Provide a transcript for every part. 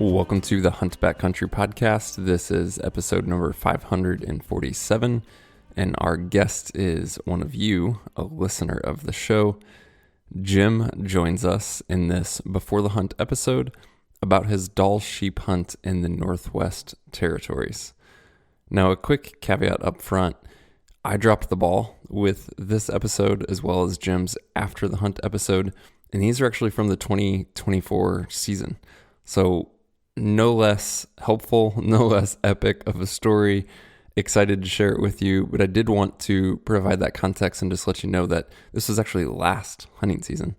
Welcome to the Hunt Backcountry podcast. This is episode number 547, and our guest is one of you, a listener of the show. Jim joins us in this Before the Hunt episode about his Dall Sheep hunt in the Northwest Territories. Now, a quick caveat up front. I dropped the ball with this episode as well as Jim's After the Hunt episode, and these are actually from the 2024 season. So no less helpful, no less epic of a story. Excited to share it with you, but I did want to provide that context and just let you know that this was actually last hunting season.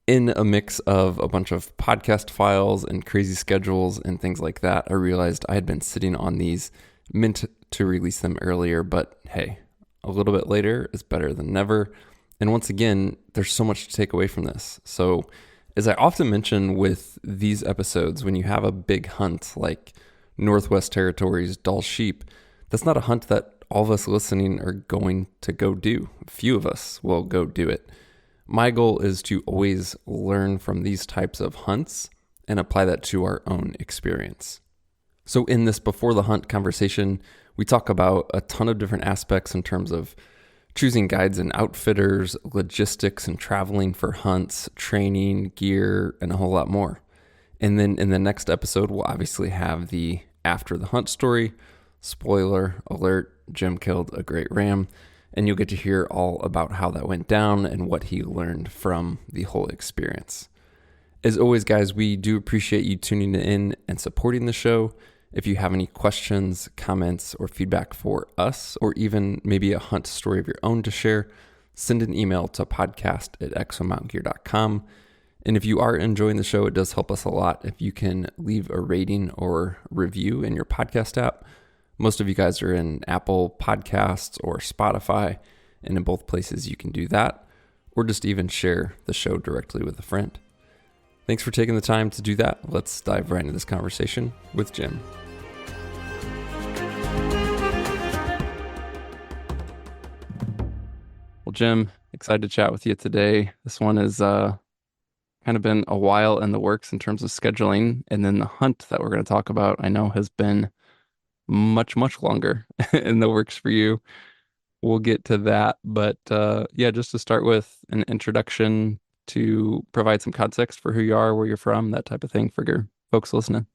In a mix of a bunch of podcast files and crazy schedules and things like that, I realized I had been sitting on these, meant to release them earlier, but hey, a little bit later is better than never. And once again, there's so much to take away from this. So as I often mention with these episodes, when you have a big hunt like Northwest Territories, Dall Sheep, that's not a hunt that all of us listening are going to go do. Few of us will go do it. My goal is to always learn from these types of hunts and apply that to our own experience. So in this Before the Hunt conversation, we talk about a ton of different aspects in terms of choosing guides and outfitters, logistics and traveling for hunts, training, gear, and a whole lot more. And then in the next episode, we'll obviously have the After the Hunt story. Spoiler alert, Jim killed a great ram, and you'll get to hear all about how that went down and what he learned from the whole experience. As always, guys, we do appreciate you tuning in and supporting the show. If you have any questions, comments, or feedback for us, or even maybe a hunt story of your own to share, send an email to podcast@exomountaingear.com. And if you are enjoying the show, it does help us a lot if you can leave a rating or review in your podcast app. Most of you guys are in Apple Podcasts or Spotify, and in both places you can do that, or just even share the show directly with a friend. Thanks for taking the time to do that. Let's dive right into this conversation with Jim. Well, Jim, excited to chat with you today. This one has kind of been a while in the works in terms of scheduling. And then the hunt that we're going to talk about, I know has been much, much longer in the works for you. We'll get to that. But yeah, just to start with an introduction to provide some context for who you are, where you're from, that type of thing for your folks listening.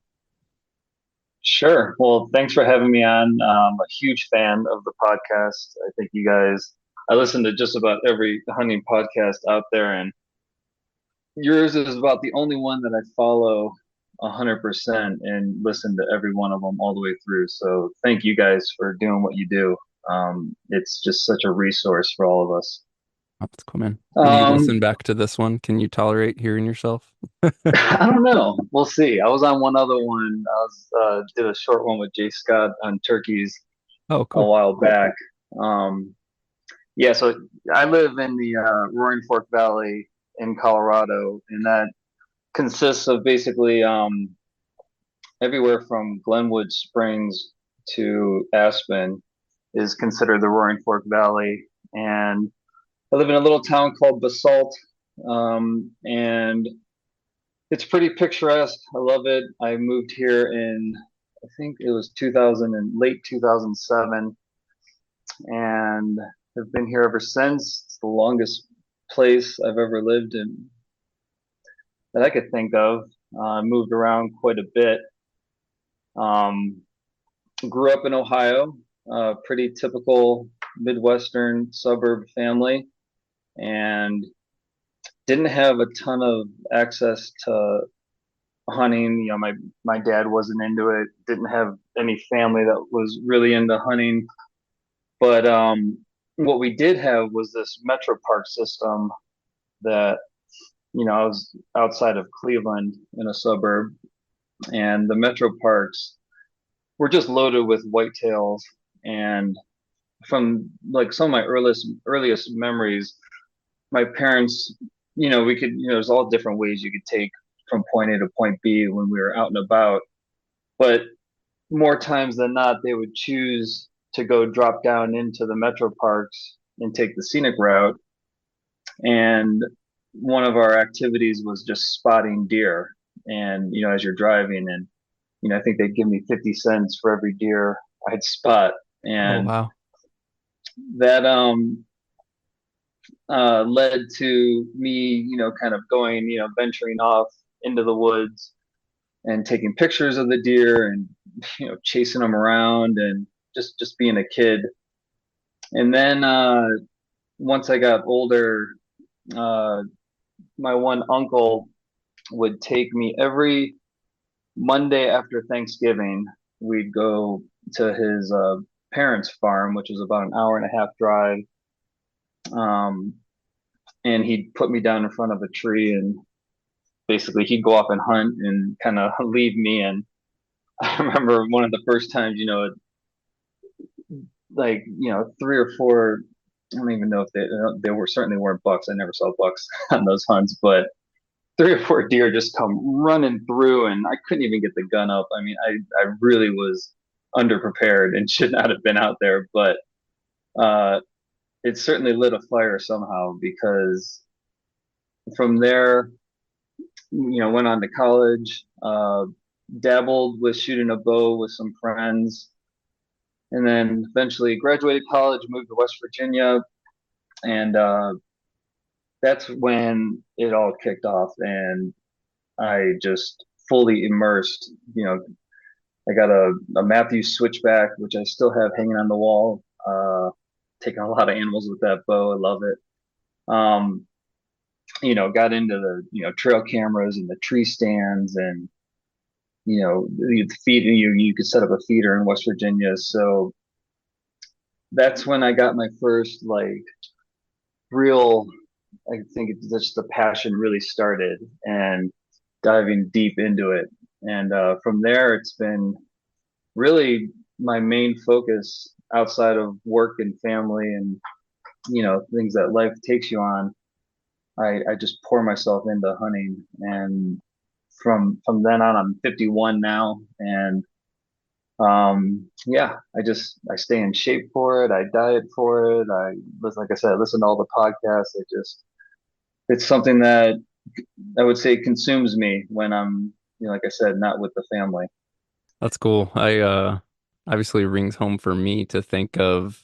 Sure. Well, thanks for having me on. I'm a huge fan of the podcast. I think I listen to just about every hunting podcast out there, and yours is about the only one that I follow 100% and listen to every one of them all the way through. So thank you guys for doing what you do. It's just such a resource for all of us. Oh, that's cool, man. When you Um, listen back to this one, can you tolerate hearing yourself? I don't know. We'll see. I was on one other one. Did a short one with Jay Scott on turkeys Oh, a cool. while back. Yeah, so I live in the Roaring Fork Valley in Colorado, and that consists of basically everywhere from Glenwood Springs to Aspen is considered the Roaring Fork Valley. And I live in a little town called Basalt, and it's pretty picturesque. I love it. I moved here in, I think it was 2000 and late 2007, and have been here ever since. It's the longest place I've ever lived in that I could think of. I moved around quite a bit. Um, Grew up in Ohio, pretty typical Midwestern suburb family, and didn't have a ton of access to hunting. My dad wasn't into it. Didn't have any family that was really into hunting. But what we did have was this Metro Park system that, I was outside of Cleveland in a suburb, and the Metro Parks were just loaded with whitetails. And from like some of my earliest memories, my parents, we could, there's all different ways you could take from point A to point B when we were out and about. But more times than not, they would choose to go drop down into the metro parks and take the scenic route. And one of our activities was just spotting deer. and as you're driving, and I think they'd give me 50 cents for every deer I'd spot, Oh, and wow. that led to me, kind of going, venturing off into the woods and taking pictures of the deer and chasing them around and just being a kid. And then once I got older, uh, my one uncle would take me every Monday after Thanksgiving. We'd go to his parents' farm, which was about an hour and a half drive. Um, and he'd put me down in front of a tree, and basically he'd go off and hunt and kind of leave me. And I remember one of the first times, like, three or four, I don't even know if they were, certainly weren't bucks. I never saw bucks on those hunts, but three or four deer just come running through, and I couldn't even get the gun up. I mean, I really was underprepared and should not have been out there, but uh, it certainly lit a fire somehow, because from there, went on to college, dabbled with shooting a bow with some friends, and then eventually graduated college, moved to West Virginia, and that's when it all kicked off, and I just fully immersed. I got a Matthews switchback, which I still have hanging on the wall. Taking a lot of animals with that bow. I love it. Um, got into the trail cameras and the tree stands, and the feed. You could set up a feeder in West Virginia, so that's when I got my first like real. I think it's just the passion really started, and diving deep into it. And from there, it's been really my main focus outside of work and family and things that life takes you on. I just pour myself into hunting, and from then on, I'm 51 now, and yeah, I stay in shape for it. I diet for it. I listen, like I said, I listen to all the podcasts. It's something that I would say consumes me when I'm, like I said, not with the family. That's cool. I obviously rings home for me to think of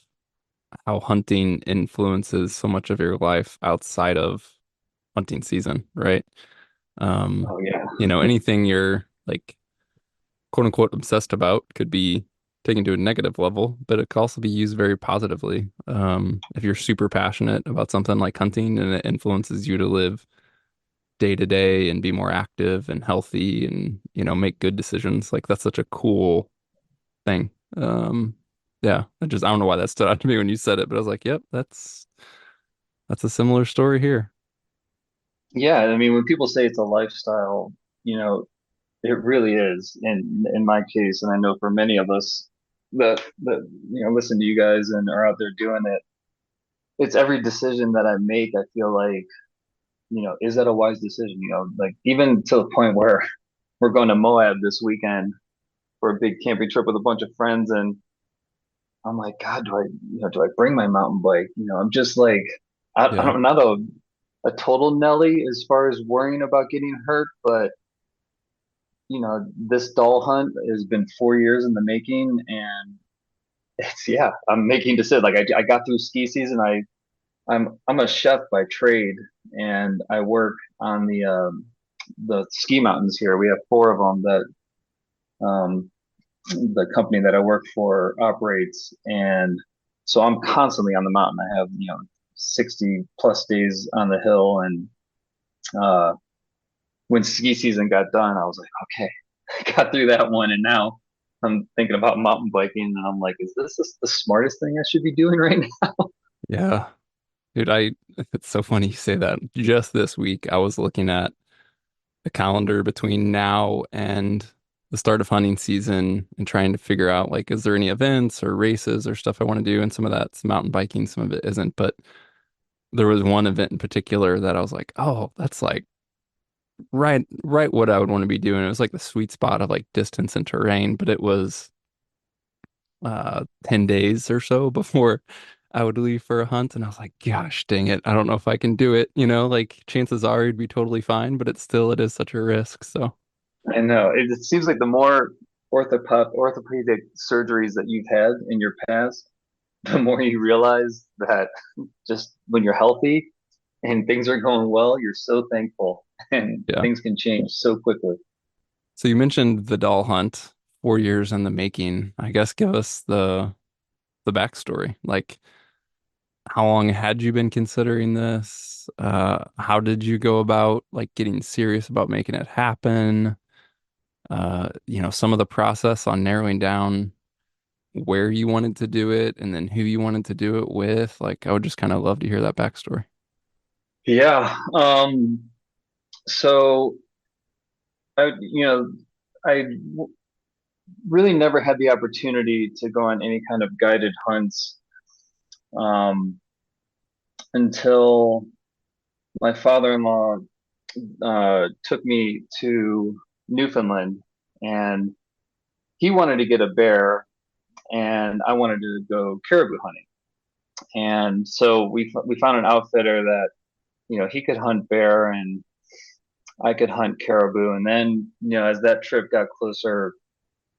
how hunting influences so much of your life outside of hunting season, right? Um, Oh yeah. anything you're like quote unquote obsessed about could be taken to a negative level, but it could also be used very positively. If you're super passionate about something like hunting and it influences you to live day to day and be more active and healthy and, make good decisions, like that's such a cool thing. Yeah, I don't know why that stood out to me when you said it, but I was like, yep, that's a similar story here. Yeah, I mean, when people say it's a lifestyle, you know, it really is. In my case, and I know for many of us that listen to you guys and are out there doing it, it's every decision that I make. I feel like, is that a wise decision? Like even to the point where we're going to Moab this weekend for a big camping trip with a bunch of friends, and I'm like, God, do I bring my mountain bike? I'm just like, Yeah. I'm not a total Nelly as far as worrying about getting hurt, but this Dall hunt has been 4 years in the making, and yeah, I'm making decisions. Like I got through ski season. I'm a chef by trade, and I work on the ski mountains here. We have four of them that the company that I work for operates, and so I'm constantly on the mountain. I have 60 plus days on the hill, and uh, when ski season got done, I was like, okay, I got through that one, and now I'm thinking about mountain biking, and I'm like, is this the smartest thing I should be doing right now? Yeah. Dude, it's so funny you say that. Just this week, I was looking at the calendar between now and the start of hunting season and trying to figure out like, is there any events or races or stuff I want to do? And some of that's mountain biking, some of it isn't. But there was one event in particular that I was like, oh, that's like right what I would want to be doing. It was like the sweet spot of like distance and terrain, but it was 10 days or so before I would leave for a hunt. And I was like, gosh, dang it. I don't know if I can do it. Like chances are it'd be totally fine, but it is such a risk. So I know. It seems like the more orthopedic surgeries that you've had in your past, the more you realize that just when you're healthy and things are going well, you're so thankful and Yeah. things can change so quickly. So you mentioned the doll hunt, 4 years in the making. I guess give us the backstory. Like, how long had you been considering this? How did you go about like getting serious about making it happen? Some of the process on narrowing down where you wanted to do it and then who you wanted to do it with. Like, I would just kind of love to hear that backstory. Yeah. So I really never had the opportunity to go on any kind of guided hunts um, until my father-in-law took me to Newfoundland, and he wanted to get a bear, and I wanted to go caribou hunting. And so we found an outfitter that he could hunt bear and I could hunt caribou. And then as that trip got closer,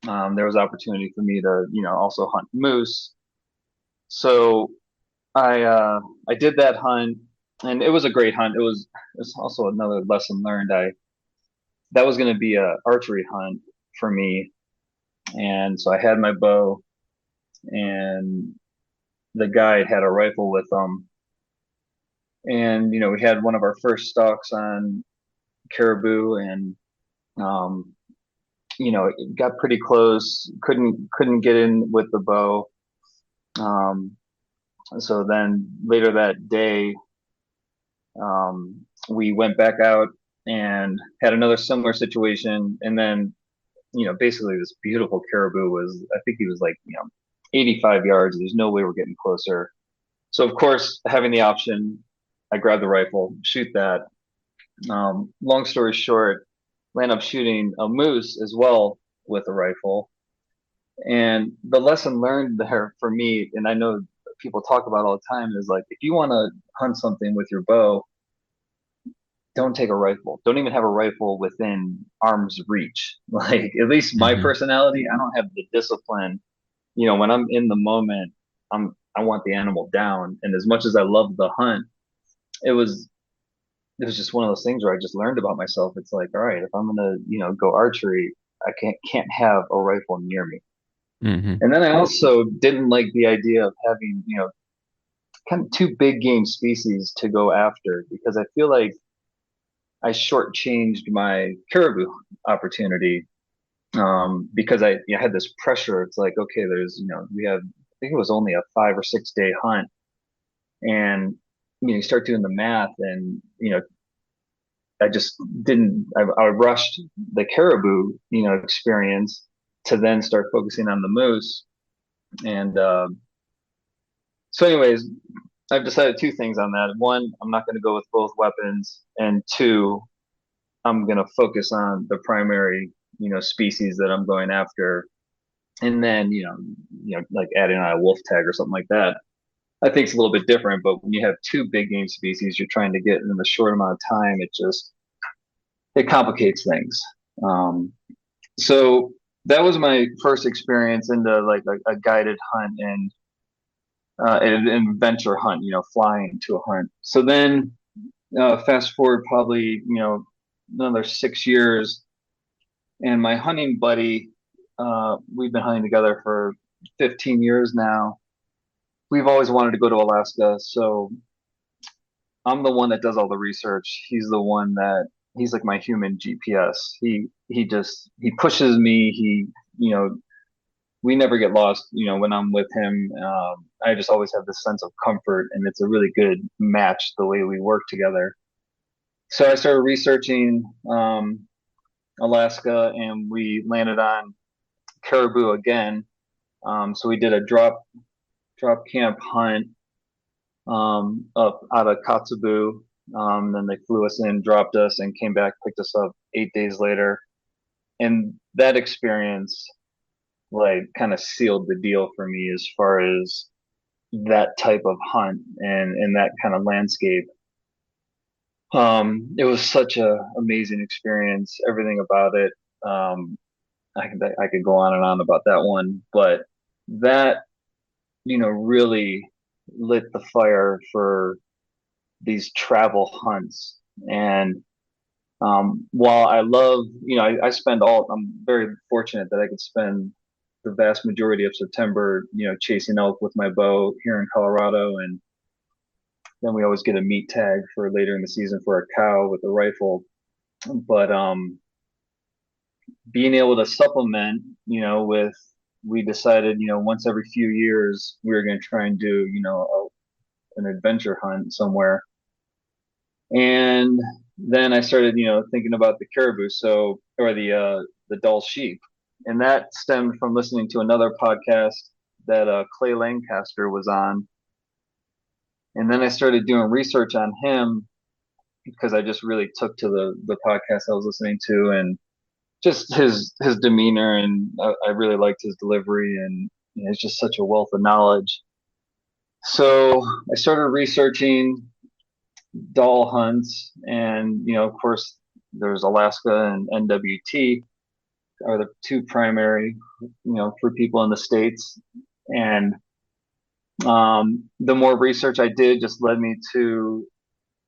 there was opportunity for me to also hunt moose. So I did that hunt, and it was a great hunt. It was also another lesson learned. I That was going to be a archery hunt for me, and so I had my bow, and the guide had a rifle with him, and we had one of our first stalks on caribou, and um, it got pretty close. Couldn't get in with the bow. Um, so then later that day, we went back out and had another similar situation. And then, basically this beautiful caribou was, I think he was like, 85 yards. There's no way we're getting closer. So of course, having the option, I grabbed the rifle, shoot that. Long story short, land up shooting a moose as well with a rifle. And the lesson learned there for me, and I know people talk about all the time, is like if you want to hunt something with your bow, don't take a rifle. Don't even have a rifle within arm's reach. Like at least my Hmm. personality, I don't have the discipline. When I'm in the moment, I want the animal down. And as much as I love the hunt, it was it was just one of those things where I just learned about myself. It's like, all right, if I'm gonna, go archery, I can't have a rifle near me. Hmm. And then I also didn't like the idea of having, kind of two big game species to go after because I feel like I shortchanged my caribou opportunity because I had this pressure. It's like, okay, there's, we have, I think it was only a 5 or 6 day hunt. And, you start doing the math and, I just I rushed the caribou, experience to then start focusing on the moose. And so, anyways, I've decided two things on that. One, I'm not going to go with both weapons, and two, I'm going to focus on the primary, species that I'm going after, and then like adding on a wolf tag or something like that. I think it's a little bit different, but when you have two big game species you're trying to get in a short amount of time, it complicates things. Um, so that was my first experience into like a guided hunt and an adventure hunt, flying to a hunt. So then fast forward probably, another 6 years, and my hunting buddy, we've been hunting together for 15 years now. We've always wanted to go to Alaska, so I'm the one that does all the research. He's like my human GPS. He pushes me. We never get lost. When I'm with him, I just always have this sense of comfort, and it's a really good match the way we work together. So I started researching Alaska, and we landed on caribou again. So we did a drop camp hunt up out of Kotzebue. Then they flew us in, dropped us, and came back, picked us up 8 days later. And that experience, like, kind of sealed the deal for me as far as that type of hunt and that kind of landscape. It was such a amazing experience, everything about it. Um, I could go on and on about that one, but that, really lit the fire for these travel hunts. And while I love, I spend I'm very fortunate that I could spend the vast majority of September, chasing elk with my bow here in Colorado. And then we always get a meat tag for later in the season for a cow with a rifle. But being able to supplement, we decided, once every few years, we were going to try and do, an adventure hunt somewhere. And then I started, thinking about the caribou, or the Dall sheep, and that stemmed from listening to another podcast that Clay Lancaster was on, and then I started doing research on him because I just really took to the podcast I was listening to, and just his demeanor, and I really liked his delivery, and it's just such a wealth of knowledge. So I started researching Dall hunts, and of course, there's Alaska and NWT are the two primary, for people in the states. And the more research I did just led me to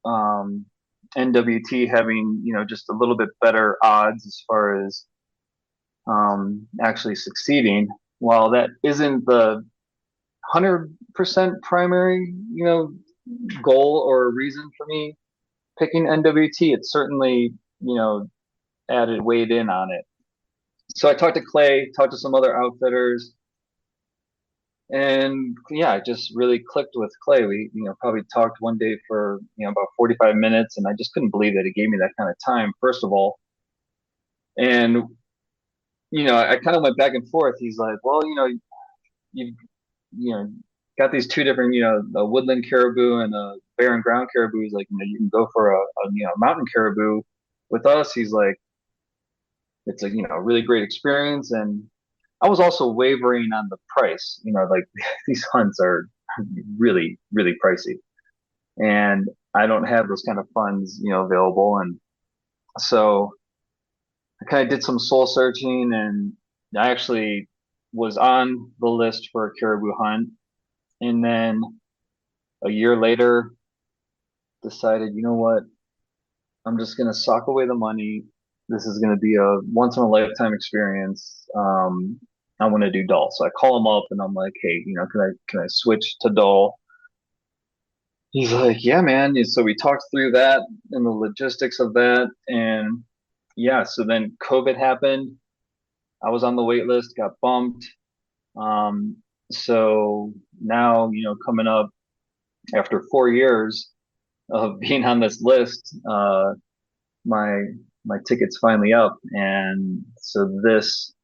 NWT having, just a little bit better odds as far as actually succeeding. While that isn't the 100% primary, goal or reason for me picking NWT, it certainly, added weighed in on it. So I talked to Clay, talked to some other outfitters, and yeah, I just really clicked with Clay. We, probably talked one day for, about 45 minutes, and I just couldn't believe that he gave me that kind of time, first of all. And, I kind of went back and forth. He's like, well, you you know, got these two different, a woodland caribou and a barren ground caribou. He's like, you can go for a mountain caribou with us. He's like, it's a, really great experience. And I was also wavering on the price, like these hunts are really, really pricey. And I don't have those kind of funds, available. And so I kind of did some soul searching, and I actually was on the list for a caribou hunt. And then a year later, decided, you know what, I'm just gonna sock away the money. This is gonna be a once in a lifetime experience. I want to do Dall. So I call him up and I'm like, hey, can I switch to Dall? He's like, yeah, man. And so we talked through that and the logistics of that, and yeah. So then COVID happened. I was on the wait list, got bumped. Um, so now, coming up after 4 years of being on this list, my my ticket's finally up, and so this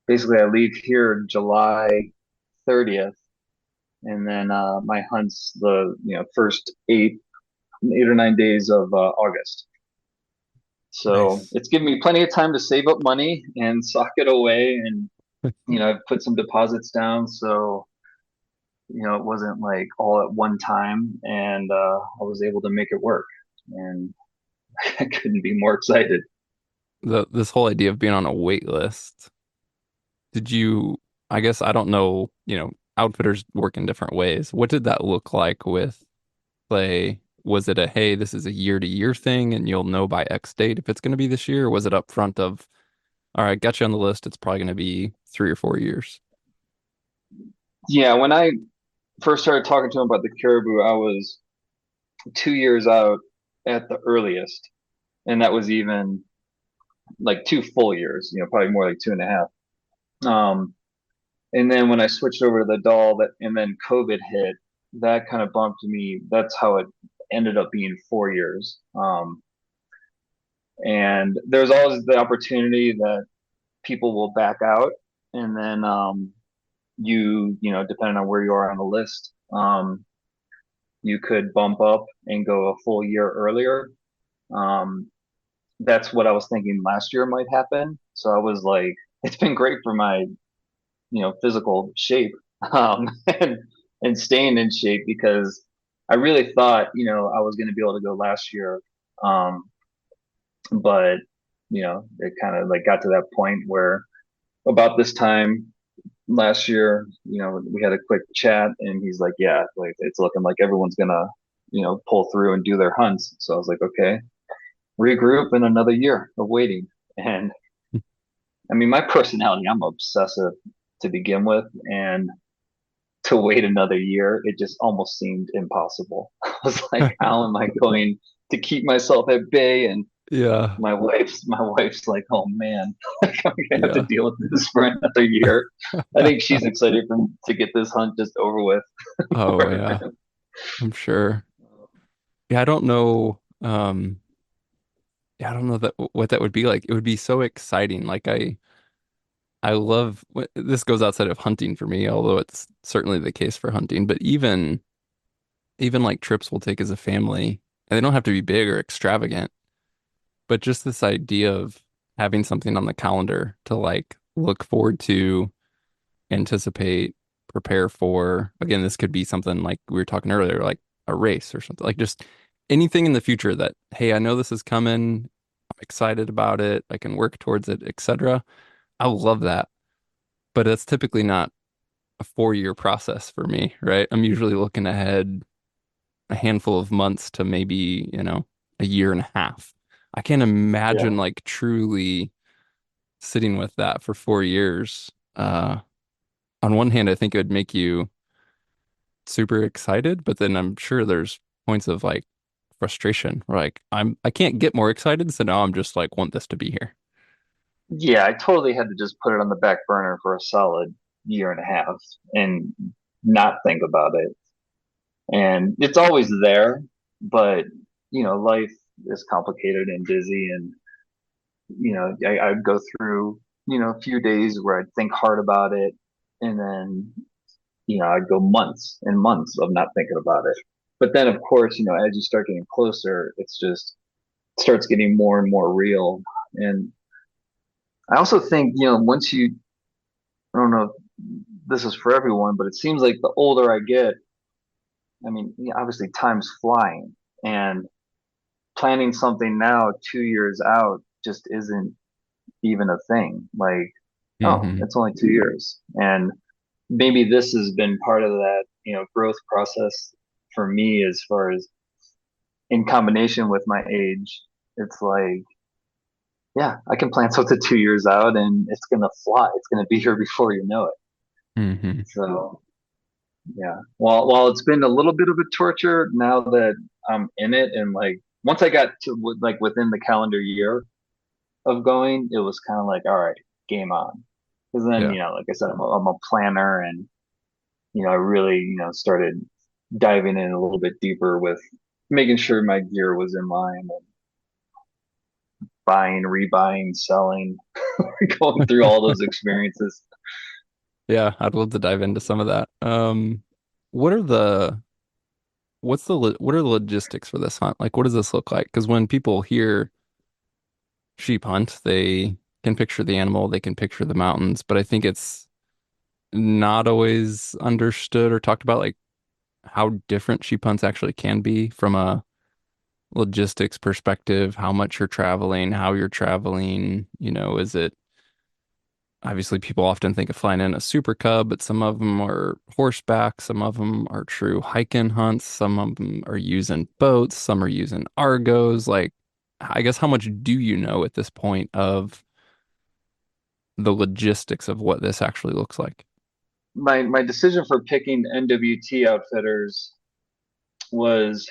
basically I leave here July 30th, and then my hunt's the first 8 or 9 days of August. So Nice. it's given me plenty of time to save up money and sock it away, and I've put some deposits down, so it wasn't like all at one time, and I was able to make it work, and I couldn't be more excited. This whole idea of being on a wait list, did you, I guess I don't know, outfitters work in different ways. What did that look like with Clay? Was it a, hey, this is a year to year thing and you'll know by X date if it's going to be this year? Or was it up front of, all right, got you on the list, it's probably going to be 3 or 4 years? Yeah, when I first started talking to him about the caribou, I was 2 years out at the earliest, and that was even like 2 full years, probably more like two and a half. And then when I switched over to the Dall, and then COVID hit, that kind of bumped me. That's how it ended up being 4 years. And there's always the opportunity that people will back out, and then depending on where you are on the list, you could bump up and go a full year earlier. Um, that's what I was thinking last year might happen. So I was like, it's been great for my, physical shape, and staying in shape, because I really thought, I was going to be able to go last year. But it kind of like got to that point where about this time last year, we had a quick chat and he's like, yeah, like it's looking like everyone's gonna, pull through and do their hunts. So I was like, okay, regroup in another year of waiting. And I mean, my personality, I'm obsessive to begin with, and to wait another year, it just almost seemed impossible. I was like, how am I going to keep myself at bay? And Yeah. my wife's like, oh man, I'm gonna have to Yeah. deal with this for another year. I think she's excited to get this hunt just over with. Oh yeah, I'm sure. Yeah, I don't know. Yeah, I don't know that what that would be like. It would be so exciting. Like I love this goes outside of hunting for me, although it's certainly the case for hunting, but even like trips we'll take as a family, and they don't have to be big or extravagant, but just this idea of having something on the calendar to like look forward to, anticipate, prepare for. Again, this could be something like we were talking earlier, like a race or something, like just anything in the future that, hey, I know this is coming. I'm excited about it. I can work towards it, etc. I love that. But that's typically not a 4 year process for me, right? I'm usually looking ahead a handful of months to maybe, a year and a half. I can't Yeah. imagine like truly sitting with that for 4 years. On one hand, I think it would make you super excited, but then I'm sure there's points of like frustration where like I can't get more excited, so now I'm just like want this to be here. Yeah, I totally had to just put it on the back burner for a solid year and a half and not think about it. And it's always there, but life is complicated and busy, and I'd go through a few days where I'd think hard about it, and then I'd go months and months of not thinking about it. But then, of course, as you start getting closer, it starts getting more and more real. And I also think, once I don't know if this is for everyone, but it seems like the older I get, I mean, obviously time's flying, and planning something now 2 years out just isn't even a thing. Like, oh, Hmm. it's only 2 years. And maybe this has been part of that, growth process for me as far as in combination with my age. It's like, yeah, I can plan something 2 years out and it's gonna fly. It's gonna be here before you know it. Hmm. So yeah. While it's been a little bit of a torture now that I'm in it, and like once I got to like within the calendar year of going, it was kind of like, all right, game on. Because then, Yeah. like I said, I'm a planner, and I really, started diving in a little bit deeper with making sure my gear was in line and buying, rebuying, selling, going through all those experiences. Yeah, I'd love to dive into some of that. What are the what are the logistics for this hunt? Like, what does this look like? Because when people hear sheep hunt, they can picture the animal, they can picture the mountains, but I think it's not always understood or talked about, like how different sheep hunts actually can be from a logistics perspective, how much you're traveling, how you're traveling, is it obviously people often think of flying in a super cub, but some of them are horseback, some of them are true hiking hunts, some of them are using boats, some are using Argos. Like, I guess how much do you know at this point of the logistics of what this actually looks like? My decision for picking NWT outfitters was,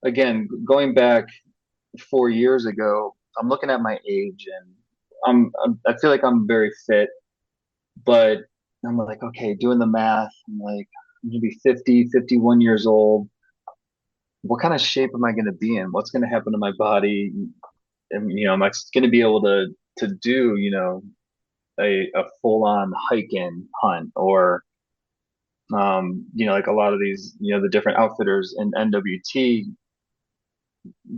again, going back 4 years ago. I'm looking at my age, and I feel like I'm very fit, but I'm like, okay, doing the math, I'm like, I'm gonna be 50, 51 years old. What kind of shape am I going to be in? What's going to happen to my body? And am I going to be able to do a full on hike in hunt, or like a lot of these the different outfitters in NWT,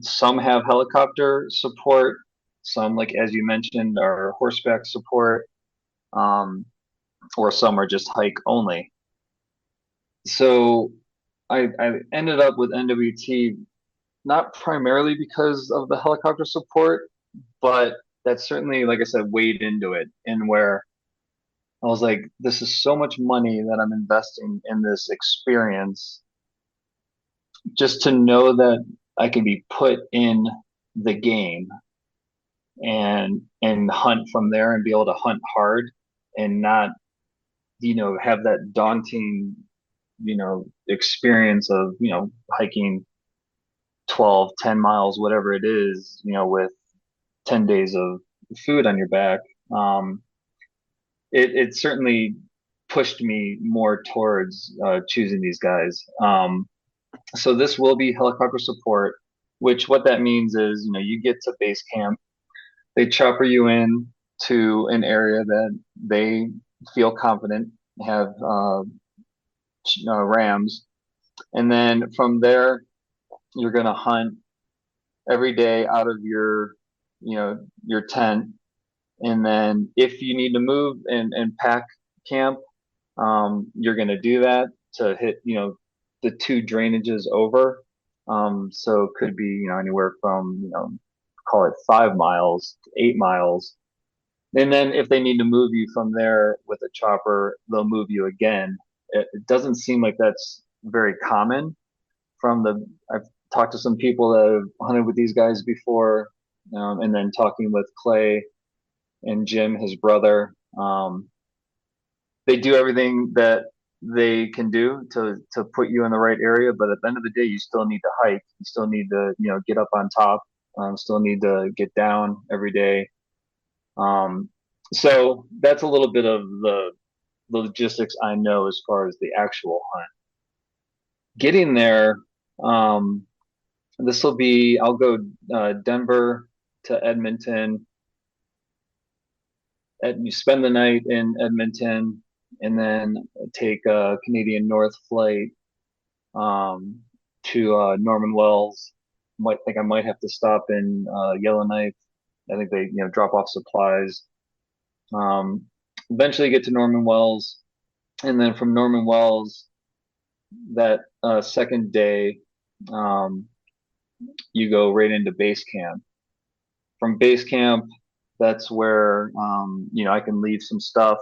some have helicopter support, some, like as you mentioned, are horseback support, um, or some are just hike only. So I ended up with NWT not primarily because of the helicopter support, but that certainly, like I said, weighed into it, and where I was like, this is so much money that I'm investing in this experience just to know that I can be put in the game and hunt from there and be able to hunt hard and not, have that daunting, experience of, hiking 12, 10 miles, whatever it is, with 10 days of food on your back. Um, it certainly pushed me more towards choosing these guys. So this will be helicopter support, which what that means is, you get to base camp, they chopper you in to an area that they feel confident have rams, and then from there you're going to hunt every day out of your tent, and then if you need to move and pack camp, you're going to do that to hit the two drainages over. So it could be anywhere from call it 5 miles to 8 miles, and then if they need to move you from there with a chopper, they'll move you again. It doesn't seem like that's very common. I've talked to some people that have hunted with these guys before, and then talking with Clay and Jim, his brother. They do everything that they can do to put you in the right area, but at the end of the day, you still need to hike. You still need to get up on top. Still need to get down every day. Um, so that's a little bit of the logistics I know as far as the actual hunt. Getting there, um, this will be, I'll go Denver to Edmonton. You spend the night in Edmonton and then take a Canadian North flight to Norman Wells. I might have to stop in Yellowknife. I think they drop off supplies. Um, Eventually get to Norman Wells, and then from Norman Wells, that second day, um, you go right into base camp. From base camp, that's where I can leave some stuff,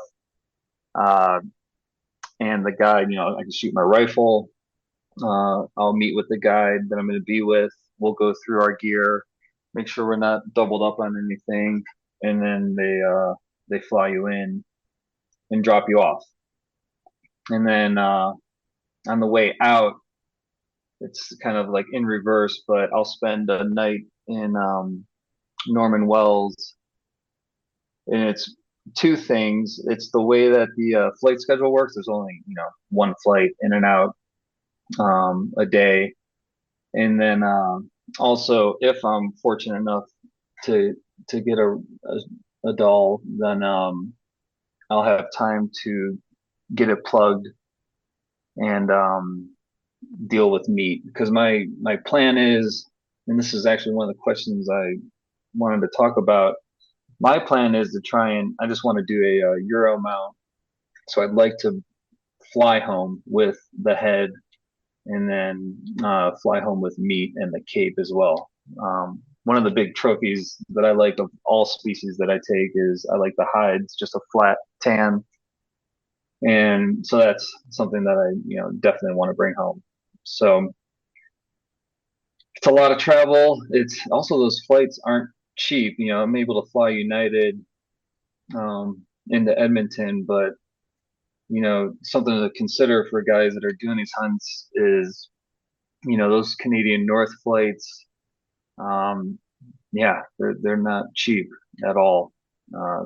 uh, and the guide, I can shoot my rifle. I'll meet with the guide that I'm going to be with. We'll go through our gear, make sure we're not doubled up on anything, and then they fly you in and drop you off. And then on the way out, it's kind of like in reverse, but I'll spend a night in Norman Wells, and it's two things. It's the way that the flight schedule works. There's only one flight in and out a day, and then also if I'm fortunate enough to get a doll, then I'll have time to get it plugged and deal with meat, because my plan is, and this is actually one of the questions I wanted to talk about. My plan is to try and I just want to do a Euro mount, so I'd like to fly home with the head, and then fly home with meat and the cape as well. One of the big trophies that I like of all species that I take is I like the hides, just a flat tan, and so that's something that I definitely want to bring home. So it's a lot of travel. It's also, those flights aren't cheap. I'm able to fly United into Edmonton, but something to consider for guys that are doing these hunts is those Canadian North flights. Um, yeah, they're not cheap at all.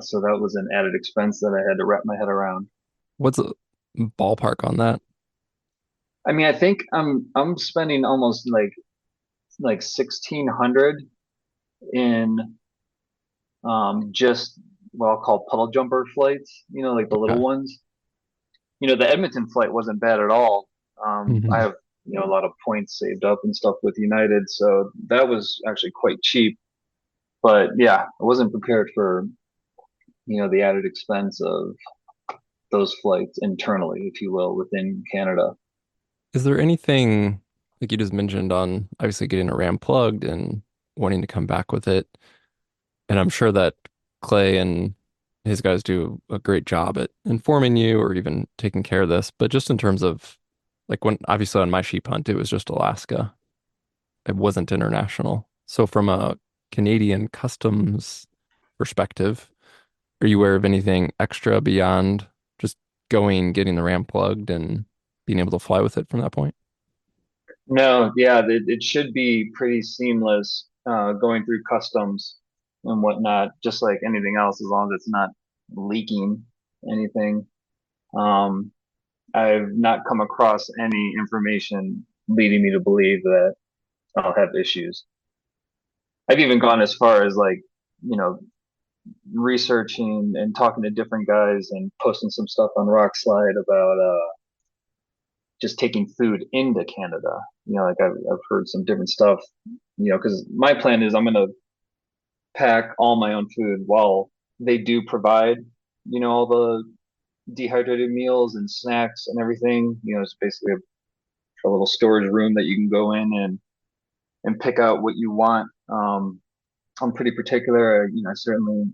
So that was an added expense that I had to wrap my head around. What's a ballpark on that? I mean, I think I'm spending almost like 1,600 in just what I'll call puddle jumper flights. Like the little Okay. ones. The Edmonton flight wasn't bad at all. I Hmm. have a lot of points saved up and stuff with United, so that was actually quite cheap. But yeah, I wasn't prepared for the added expense of those flights internally, if you will, within Canada. Is there anything like you just mentioned on obviously getting a RAM plugged and wanting to come back with it? And I'm sure that Clay and his guys do a great job at informing you or even taking care of this. But just in terms of like when obviously on my sheep hunt, it was just Alaska. It wasn't international. So from a Canadian customs perspective, are you aware of anything extra beyond just going, getting the ram plugged and being able to fly with it from that point? No, yeah, it should be pretty seamless going through customs and whatnot, just like anything else, as long as it's not leaking anything. Um, I've not come across any information leading me to believe that I'll have issues. I've even gone as far as like, you know, researching and talking to different guys and posting some stuff on Rockslide about just taking food into Canada. Like I've heard some different stuff. Because my plan is I'm gonna pack all my own food while they do provide, all the dehydrated meals and snacks and everything. It's basically a little storage room that you can go in and pick out what you want. I'm pretty particular. Certainly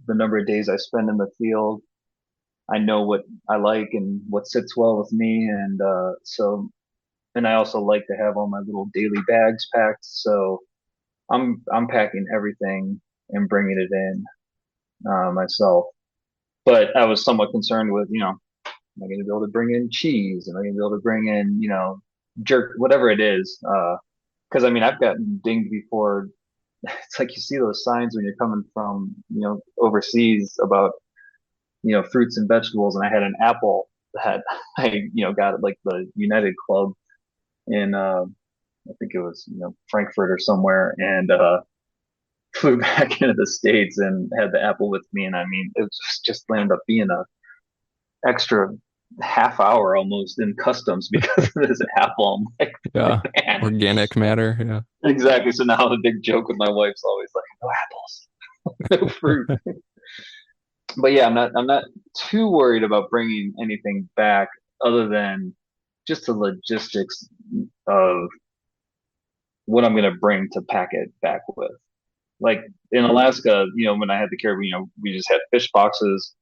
the number of days I spend in the field, I know what I like and what sits well with me, and I also like to have all my little daily bags packed. So I'm packing everything and bringing it in myself. But I was somewhat concerned with, am I going to be able to bring in cheese? Am I going to be able to bring in, jerk, whatever it is? Because I mean, I've gotten dinged before. It's like you see those signs when you're coming from, overseas about, fruits and vegetables. And I had an apple that I, got at like the United Club in, I think it was, Frankfurt or somewhere, and flew back into the States and had the apple with me. And I mean, it was just landed up being a extra half hour almost in customs because of this apple. I'm like, Yeah. man, Organic matter. Yeah. exactly. So now the big joke with my wife's always like, no apples, no fruit. But yeah, I'm not too worried about bringing anything back other than just the logistics of what I'm going to bring to pack it back with. Like in Alaska, when I had the caribou, we just had fish boxes.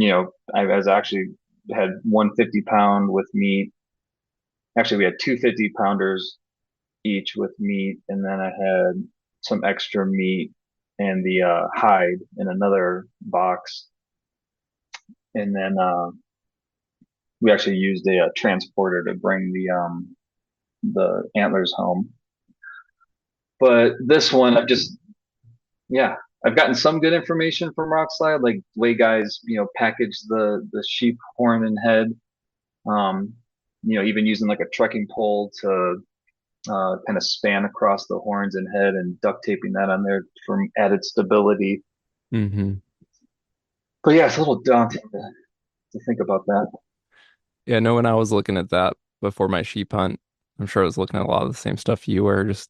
I was actually had 150 pound with meat. Actually, we had two 50 pounders each with meat, and then I had some extra meat and the hide in another box. And then we actually used a transporter to bring the antlers home. But this one, yeah, I've gotten some good information from Rockslide, like the way guys, package the sheep horn and head. Um, even using like a trekking pole to kind of span across the horns and head and duct taping that on there for added stability. Hmm. But yeah, it's a little daunting to think about that. Yeah, no, when I was looking at that before my sheep hunt, I'm sure I was looking at a lot of the same stuff you were. Just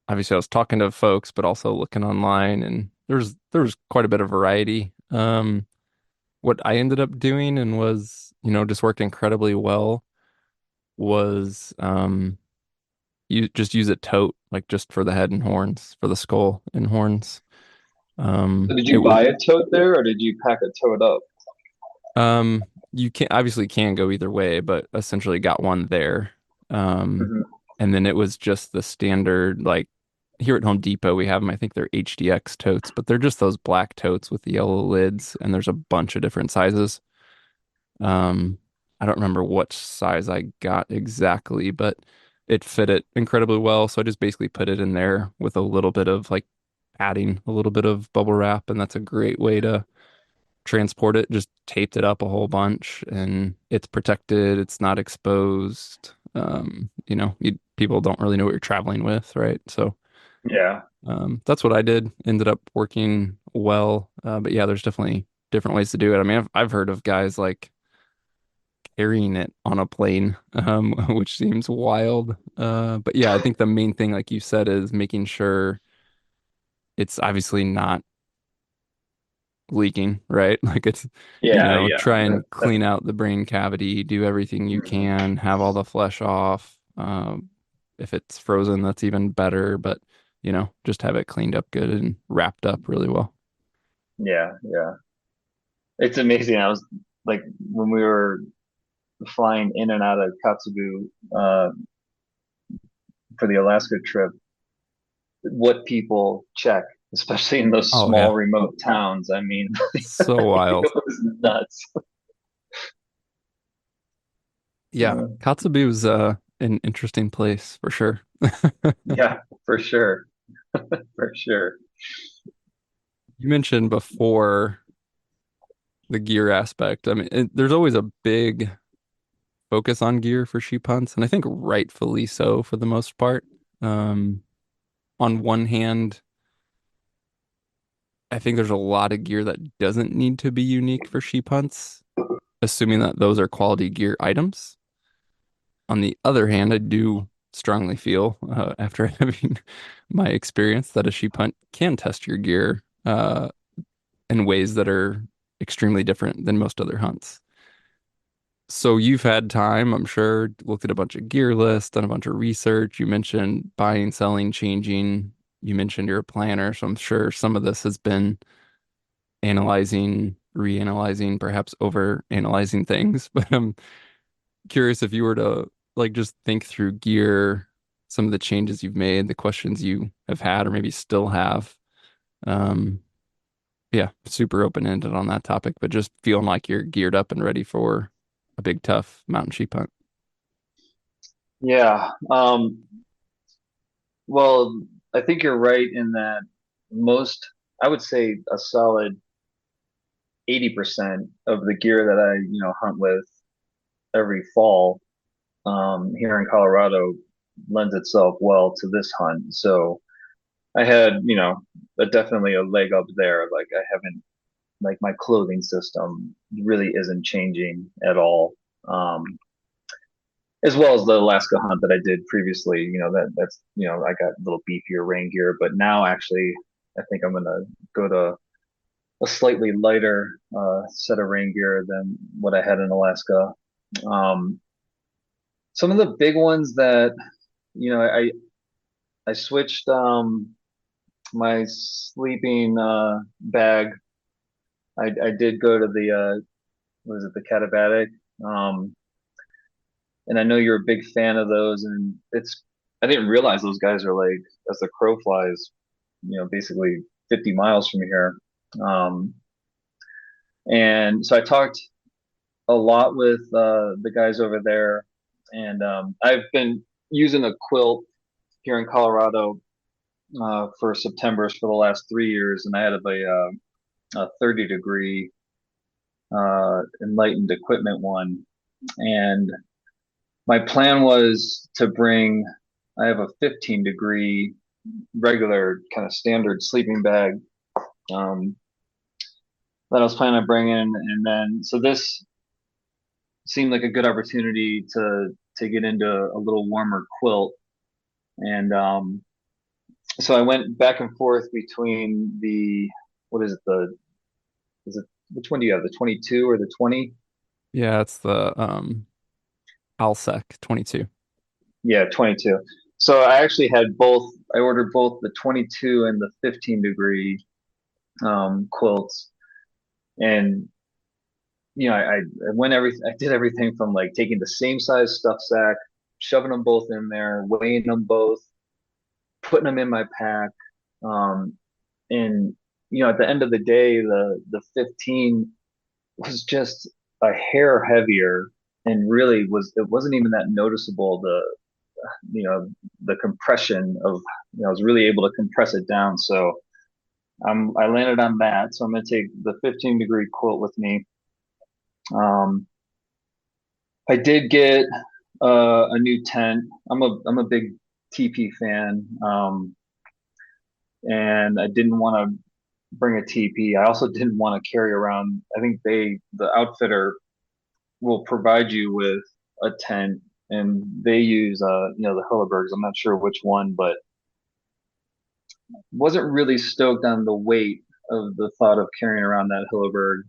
obviously I was talking to folks, but also looking online and there was quite a bit of variety. What I ended up doing and was, just worked incredibly well was you just use a tote, like just for the head and horns, for the skull and horns. So did It you would buy a tote there, or did you pack a tote up? you can obviously can go either way, but essentially got one there. Um, Hmm. and then it was just the standard, like here at Home Depot, we have them. I think they're HDX totes, but they're just those black totes with the yellow lids, and there's a bunch of different sizes. Um, I don't remember what size I got exactly, but it fit it incredibly well. So I just basically put it in there with a little bit of like padding, a little bit of bubble wrap, and that's a great way to transport it. Just taped it up a whole bunch, and it's protected. It's not exposed. People don't really know what you're traveling with, right? So Yeah. that's what I did. Ended up working well, but yeah, there's definitely different ways to do it. I mean, I've heard of guys like carrying it on a plane, which seems wild. But yeah, I think the main thing, like you said, is making sure it's obviously not leaking, right? Like it's, Yeah, yeah. try and That, clean out the brain cavity, do everything you mhm. can, have all the flesh off. If it's frozen, that's even better, but just have it cleaned up good and wrapped up really well. Yeah, yeah. It's amazing. I was like when we were flying in and out of Katsubu for the Alaska trip, what people check, especially in those Oh small yeah, remote towns. I mean, so it wild. was nuts. Yeah, Kotzebue's an interesting place for sure. Yeah, for sure, for sure. You mentioned before the gear aspect. I mean, there's always a big focus on gear for sheep hunts, and I think rightfully so for the most part. Um, on one hand, I think there's a lot of gear that doesn't need to be unique for sheep hunts, assuming that those are quality gear items. On the other hand, I do strongly feel, after having my experience, that a sheep hunt can test your gear in ways that are extremely different than most other hunts. So you've had time, I'm sure, looked at a bunch of gear lists, done a bunch of research. You mentioned buying, selling, changing. You mentioned you're a planner, so I'm sure some of this has been analyzing, reanalyzing, perhaps over analyzing things. But I'm curious if you were to like just think through gear, some of the changes you've made, the questions you have had or maybe still have. Um, yeah, super open-ended on that topic, but just feeling like you're geared up and ready for a big, tough mountain sheep hunt. Yeah. Well, I think you're right in that most, I would say a solid 80% of the gear that I hunt with every fall here in Colorado lends itself well to this hunt. So I had definitely a leg up there. Like I haven't, like my clothing system really isn't changing at all. Um, as well as the Alaska hunt that I did previously, that's I got a little beefier rain gear, but now actually I think I'm gonna go to a slightly lighter set of rain gear than what I had in Alaska. Um, some of the big ones that you know I switched my sleeping bag. I did go to the what is it, the Katabatic, um, and I know you're a big fan of those, and it's I didn't realize those guys are like as the crow flies, basically 50 miles from here. Um, and so I talked a lot with the guys over there, and I've been using a quilt here in Colorado for September's for the last 3 years, and I had a 30-degree enlightened equipment one, and my plan was to bring. I have a 15-degree regular kind of standard sleeping bag that I was planning on bringing, and then so this seemed like a good opportunity to get into a little warmer quilt, and so I went back and forth between the what is it the is it which one do you have, the 22 or the 20? Yeah, it's the Alsec 22. Yeah, 22. So I actually had both. I ordered both the 22 and the 15-degree quilts, and I went I did everything from like taking the same size stuff sack, shoving them both in there, weighing them both, putting them in my pack, um, and at the end of the day, the 15 was just a hair heavier, and really it wasn't even that noticeable. You know the compression of I was really able to compress it down. So I landed on that. So I'm gonna take the 15-degree quilt with me. Um, I did get a new tent. I'm a big TP fan, and I didn't want to bring a TP. I also didn't want to carry around. I think the outfitter will provide you with a tent, and they use the Hillebergs. I'm not sure which one, but wasn't really stoked on the weight of the thought of carrying around that Hilleberg.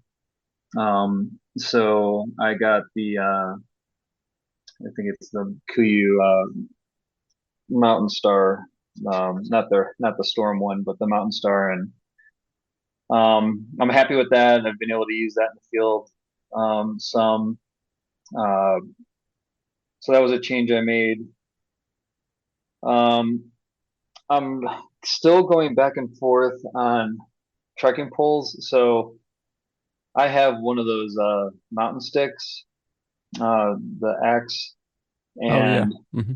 So I got I think it's the Kuyu Mountain Star, not the Storm one, but the Mountain Star, and I'm happy with that. I've been able to use that in the field some. Uh, so that was a change I made. Um, I'm still going back and forth on trekking poles. So I have one of those mountain sticks, the axe, Oh yeah. and Hmm.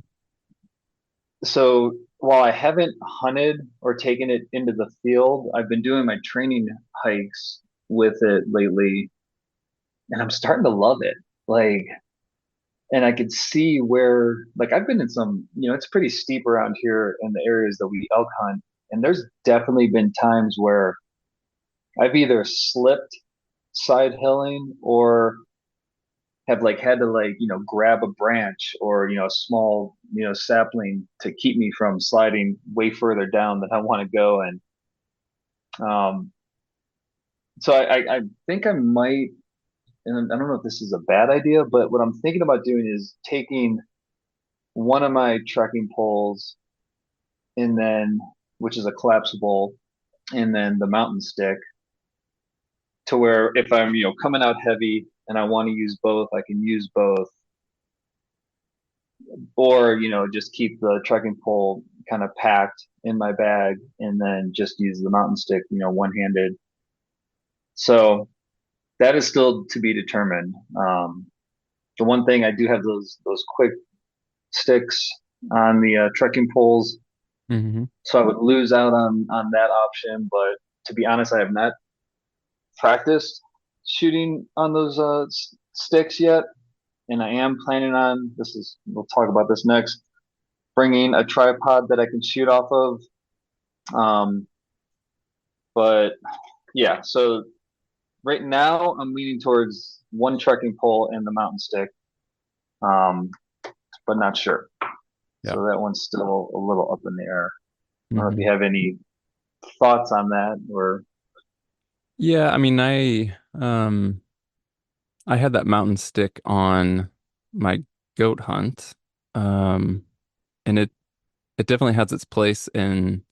so while I haven't hunted or taken it into the field, I've been doing my training hikes with it lately, and I'm starting to love it. Like, and I could see where, like, I've been in some, it's pretty steep around here in the areas that we elk hunt, and there's definitely been times where I've either slipped side hilling or have like had to like grab a branch or a small sapling to keep me from sliding way further down than I want to go. And um so I think I might, and I don't know if this is a bad idea, but what I'm thinking about doing is taking one of my trekking poles and then, which is a collapsible, and then the mountain stick, to where if I'm coming out heavy and I want to use both, I can use both, or just keep the trekking pole kind of packed in my bag and then just use the mountain stick one handed. So that is still to be determined. The one thing, I do have those quick sticks on the trekking poles, Hmm. so I would lose out on that option. But to be honest, I have not practiced shooting on those sticks yet, and I am planning on, this is, we'll talk about this next, bringing a tripod that I can shoot off of. Um, but yeah, so right now I'm leaning towards one trekking pole and the mountain stick, um, but not sure. Yeah. So that one's still a little up in the air. I don't know if Hmm. you have any thoughts on that or. Yeah, I mean, I had that mountain stick on my goat hunt. Um and it definitely has its place in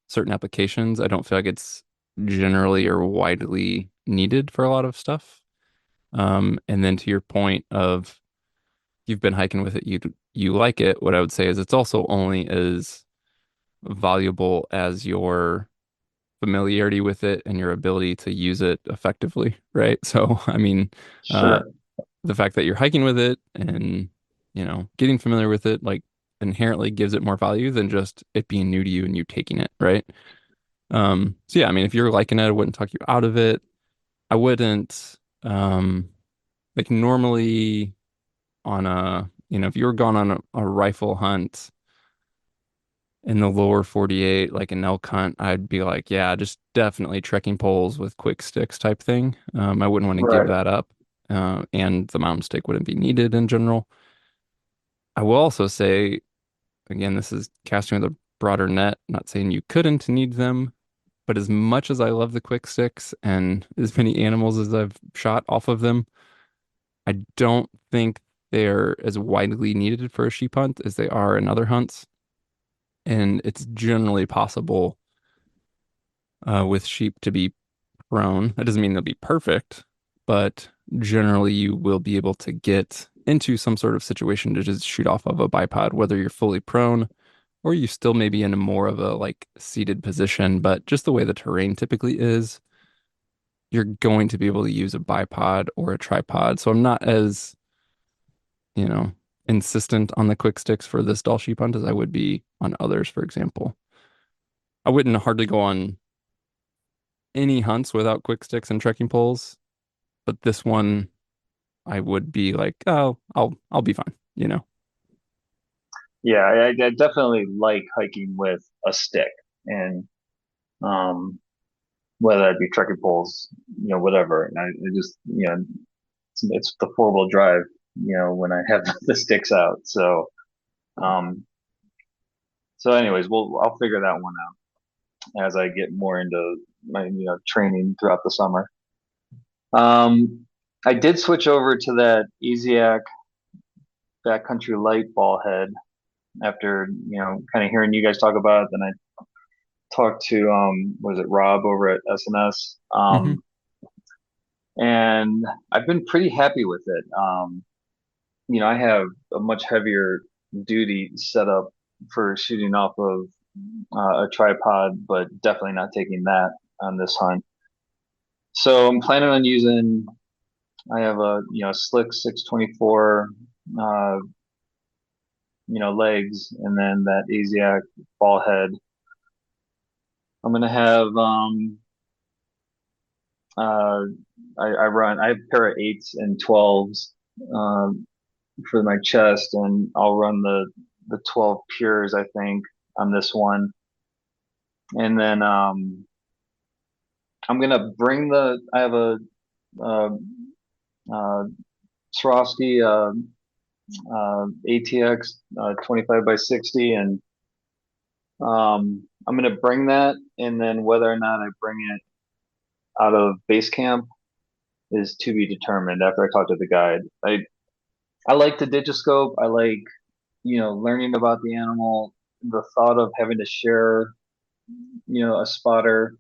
certain applications. I don't feel like it's generally or widely needed for a lot of stuff. And then to your point of you've been hiking with it, you like it, what I would say is it's also only as valuable as your familiarity with it and your ability to use it effectively, right? So, I mean, uh, Sure. the fact that you're hiking with it and, getting familiar with it, like inherently gives it more value than just it being new to you and you taking it, right? So yeah, I mean, if you're liking it, I wouldn't talk you out of it. I wouldn't, like normally on if you were gone on a rifle hunt in the lower 48, like an elk hunt, I'd be like, yeah, just definitely trekking poles with quick sticks type thing. I wouldn't want to give Right. that up. And the mountain stick wouldn't be needed in general. I will also say, again, this is casting with a broader net, not saying you couldn't need them, but as much as I love the quick sticks and as many animals as I've shot off of them, I don't think they're as widely needed for a sheep hunt as they are in other hunts. And it's generally possible with sheep to be prone. That doesn't mean they'll be perfect, but generally you will be able to get into some sort of situation to just shoot off of a bipod, whether you're fully prone or you still maybe in a more of a like seated position, but just the way the terrain typically is, you're going to be able to use a bipod or a tripod. So I'm not as, you know, insistent on the quick sticks for this Dall sheep hunt as I would be on others, for example. I wouldn't hardly go on any hunts without quick sticks and trekking poles, but this one I would be like, oh, I'll be fine. Yeah, I definitely like hiking with a stick, and um, whether it be trekking poles, whatever. And I just, it's the four-wheel drive, when I have the sticks out. Um, so anyways, I'll figure that one out as I get more into my, training throughout the summer. Um, I did switch over to that Easyac backcountry light ball head after, kind of hearing you guys talk about it. Then I talked to was it Rob over at SNS, Hmm. and I've been pretty happy with it. I have a much heavier duty setup for shooting off of a tripod, but definitely not taking that on this hunt. So I'm planning on using. I have a slick 624 uh, legs, and then that Asiac ball head. I'm gonna have uh, I have a pair of 8s and 12s um, for my chest, and I'll run the 12 pures I think on this one, and then I'm gonna bring the I have a uh, uh, Swarovski ATX 25 by 60, and I'm gonna bring that, and then whether or not I bring it out of base camp is to be determined after I talk to the guide. I like the digiscope. I like learning about the animal. The thought of having to share a spotter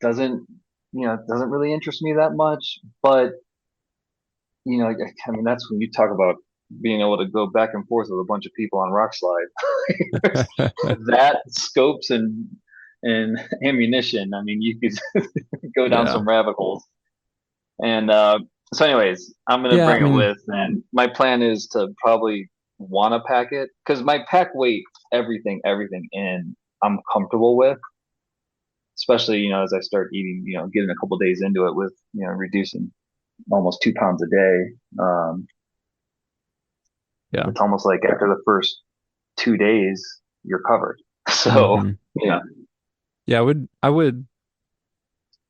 doesn't doesn't really interest me that much. But I mean that's when you talk about being able to go back and forth with a bunch of people on rock slide. That scopes and ammunition. I mean, you could go down Yeah. some rabbit holes. And so, anyways, I'm gonna Yeah, I bring it mean, with, and my plan is to probably want to pack it because my pack weight, everything in, I'm comfortable with. Especially, as I start eating, getting a couple days into it with, reducing almost 2 pounds a day. yeah. It's almost like after the first 2 days, you're covered. So, Hmm. yeah. Yeah, I would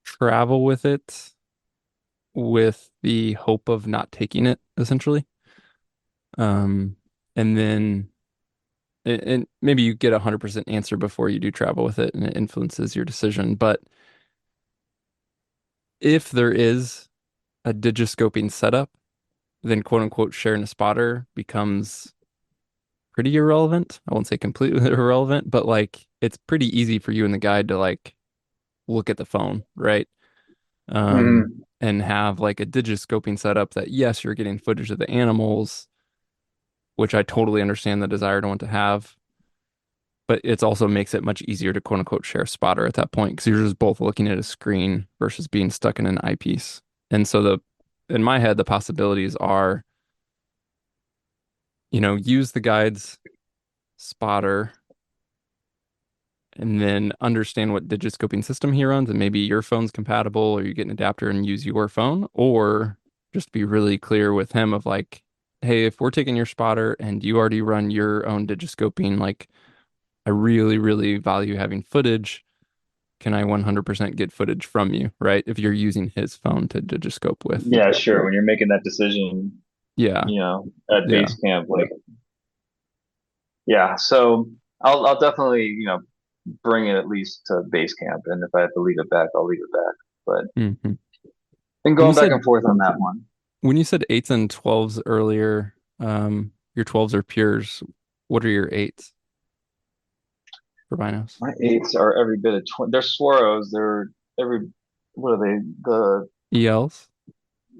travel with it with the hope of not taking it, essentially. Um, and then and maybe you get 100% answer before you do travel with it and it influences your decision. But if there is a digiscoping setup, then quote unquote sharing a spotter becomes pretty irrelevant. I won't say completely irrelevant, but like it's pretty easy for you and the guide to like look at the phone, right? Mhm. And have like a digiscoping setup that yes, you're getting footage of the animals, which I totally understand the desire to want to have, but it also makes it much easier to quote unquote share a spotter at that point because you're just both looking at a screen versus being stuck in an eyepiece. And so in my head, the possibilities are, use the guide's spotter and then understand what digiscoping system he runs, and maybe your phone's compatible or you get an adapter and use your phone, or just be really clear with him of like, hey, if we're taking your spotter and you already run your own digiscoping, like I really, really value having footage. Can I 100% get footage from you, right? If you're using his phone to digiscope with. Yeah, sure. When you're making that decision, Yeah, at yeah. base camp, like, yeah. So I'll definitely, bring it at least to base camp, and if I have to leave it back, I'll leave it back. But Hmm. been When you going back said and forth on that one. when you said eights and 12s earlier, your 12s are pures. What are your eights for binos? My 8s are every bit of 20. They're Swaros. They're every, what are they? The ELs?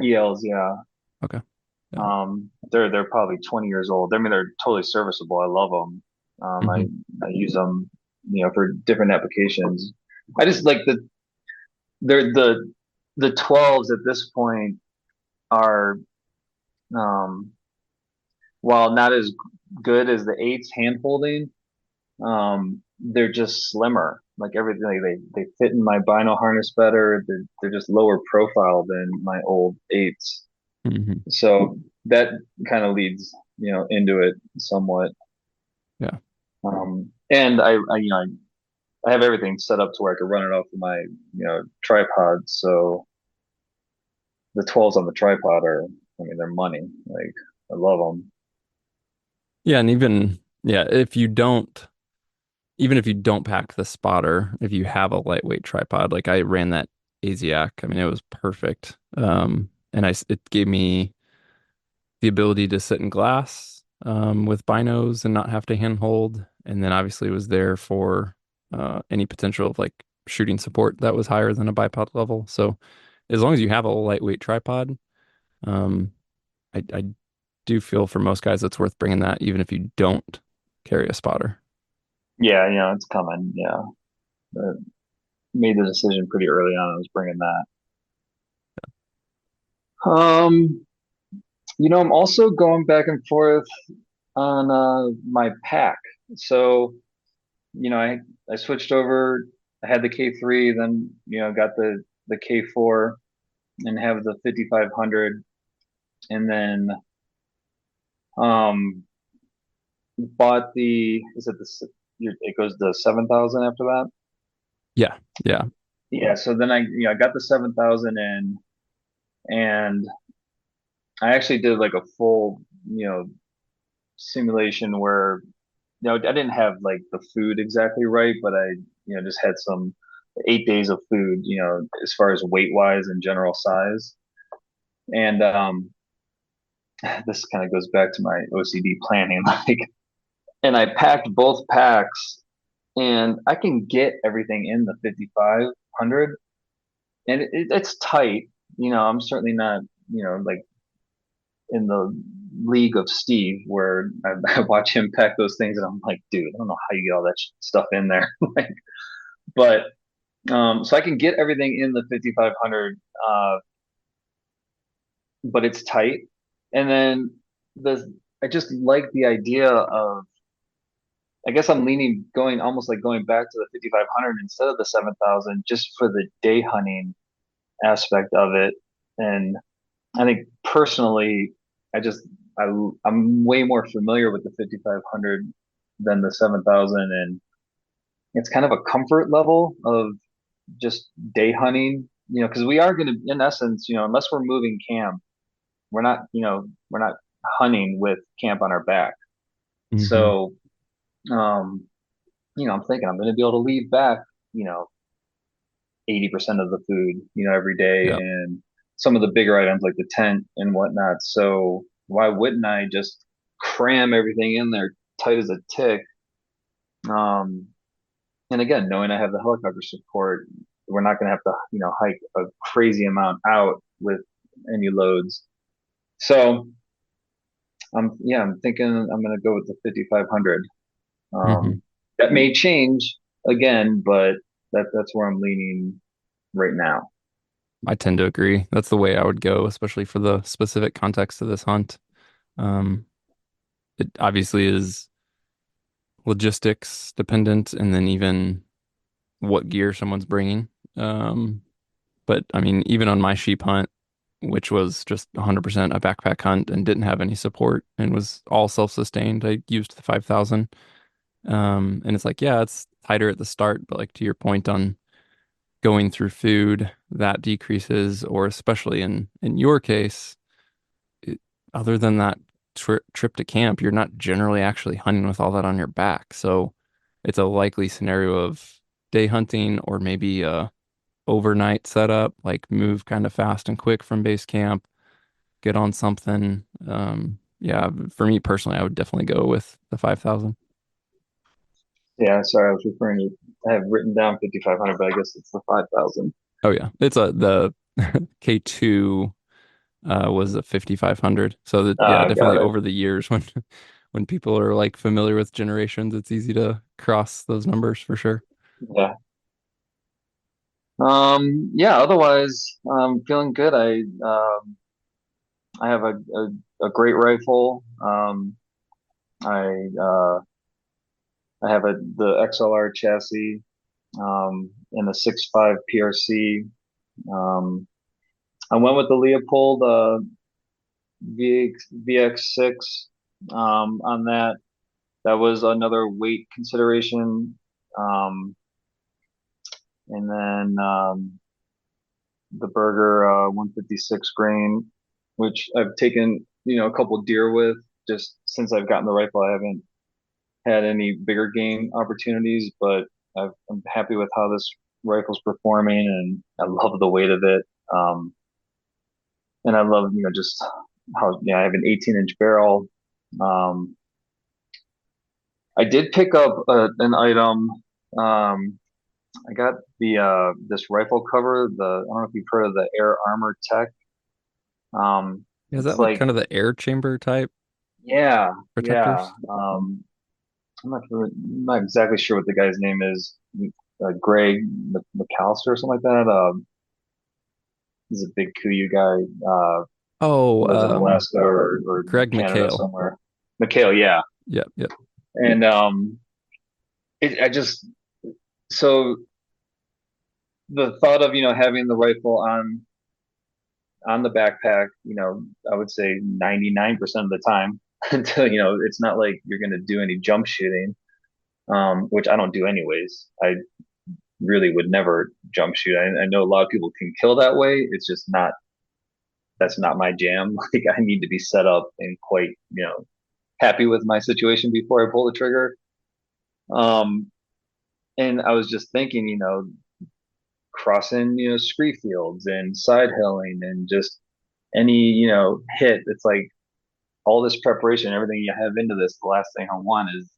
ELs, yeah. Okay. Yeah. They're probably 20 years old. I mean, they're totally serviceable. I love them. Hmm. I use them, for different applications. I just like they're the 12s at this point are, um, while not as good as the 8s hand holding, they're just slimmer. Like everything, like they fit in my bino harness better. They're just lower profile than my old 8s. Hmm. So that kind of leads, into it somewhat. Yeah. And I have everything set up to where I can run it off of my, tripod. So the 12s on the tripod are, I mean, they're money. Like I love them. Yeah. And yeah, even if you don't pack the spotter, if you have a lightweight tripod, like I ran that Asiac, I mean, it was perfect. And it gave me the ability to sit in glass with binos and not have to handhold. And then obviously it was there for any potential of like shooting support that was higher than a bipod level. So as long as you have a lightweight tripod, um, I do feel for most guys it's worth bringing that, even if you don't carry a spotter. Yeah, it's coming. Yeah. Uh, Made the decision pretty early on. I was bringing that. Um, I'm also going back and forth on my pack. So, I switched over. I had the K3, then got the K4 and have the 5500, and then um bought the is it the it goes to 7,000 after that. Yeah, yeah. Yeah, so then I got the 7,000 in, and I actually did like a full simulation where I didn't have like the food exactly right, but I just had some 8 days of food, as far as weight wise and general size. And this kind of goes back to my OCD planning, like, and I packed both packs, and I can get everything in the 5500, and it's tight. I'm certainly not, like in the league of Steve, where I watch him pack those things, and I'm like, dude, I don't know how you get all that stuff in there. Like, but so I can get everything in the 5500, but it's tight. And then the I just like the idea of. I guess I'm leaning going almost like going back to the 5500 instead of the 7,000, just for the day hunting aspect of it. And I think personally, I just I I'm way more familiar with the 5500 than the 7,000, and it's kind of a comfort level of just day hunting. Because we are going to, in essence, unless we're moving camp, we're not hunting with camp on our back. Hmm. So, um, I'm thinking I'm going to be able to leave back, you know, 80% of the food, every day, Yeah. and some of the bigger items like the tent and whatnot. So why wouldn't I just cram everything in there tight as a tick? Um, and again, knowing I have the helicopter support, we're not going to have to, hike a crazy amount out with any loads. So I'm thinking I'm going to go with the 5500. Hmm. That may change again, but that's where I'm leaning right now. I tend to agree. That's the way I would go, especially for the specific context of this hunt. Um, it obviously is logistics dependent, and then even what gear someone's bringing. Um, but I mean, even on my sheep hunt, which was just 100% a backpack hunt and didn't have any support and was all self-sustained, I used the 5,000. And it's like, yeah, it's tighter at the start, but like to your point on going through food, that decreases, or especially in your case, it, other than that trip to camp, you're not generally actually hunting with all that on your back. So it's a likely scenario of day hunting or maybe a overnight setup, like move kind of fast and quick from base camp, get on something. Yeah, for me personally, I would definitely go with the 5,000. Yeah, sorry, I was referring to. I have written down 5500, but I guess it's the 5,000. Oh yeah, it's the K2 was a 5,500. So that yeah, Got definitely it. over the years when when people are like familiar with generations, it's easy to cross those numbers for sure. Yeah. Yeah. Otherwise, feeling good. I have a great rifle. I I have the XLR chassis. And the 6.5 PRC. Um, I went with the Leopold VX6 on that. That was another weight consideration. Um, and then the Burger 156 grain, which I've taken, a couple deer with. Just since I've gotten the rifle, I haven't had any bigger game opportunities, but I'm happy with how this rifle's performing, and I love the weight of it. And I love, just how, I have an 18-inch barrel. Um, I did pick up an item. Um, I got the this rifle cover. I don't know if you've heard of the Air Armor Tech. Is that It's like like kind of the air chamber type yeah, yeah. protectors? I'm not exactly sure what the guy's name is. Greg McAllister or something like that. He's a big Kuyu guy. Oh, Lives in Alaska or Greg Canada McHale. somewhere. McHale, yeah. Yep, yep. And I just so the thought of having the rifle on the backpack, I would say 99% of the time until it's not like you're going to do any jump shooting, which I don't do anyways. I really would never jump shoot. I know a lot of people can kill that way. It's just not that's not my jam. Like I need to be set up and quite happy with my situation before I pull the trigger. Um, and I was just thinking, crossing scree fields and side hilling and just any hit. It's like all this preparation, everything you have into this. The last thing I want is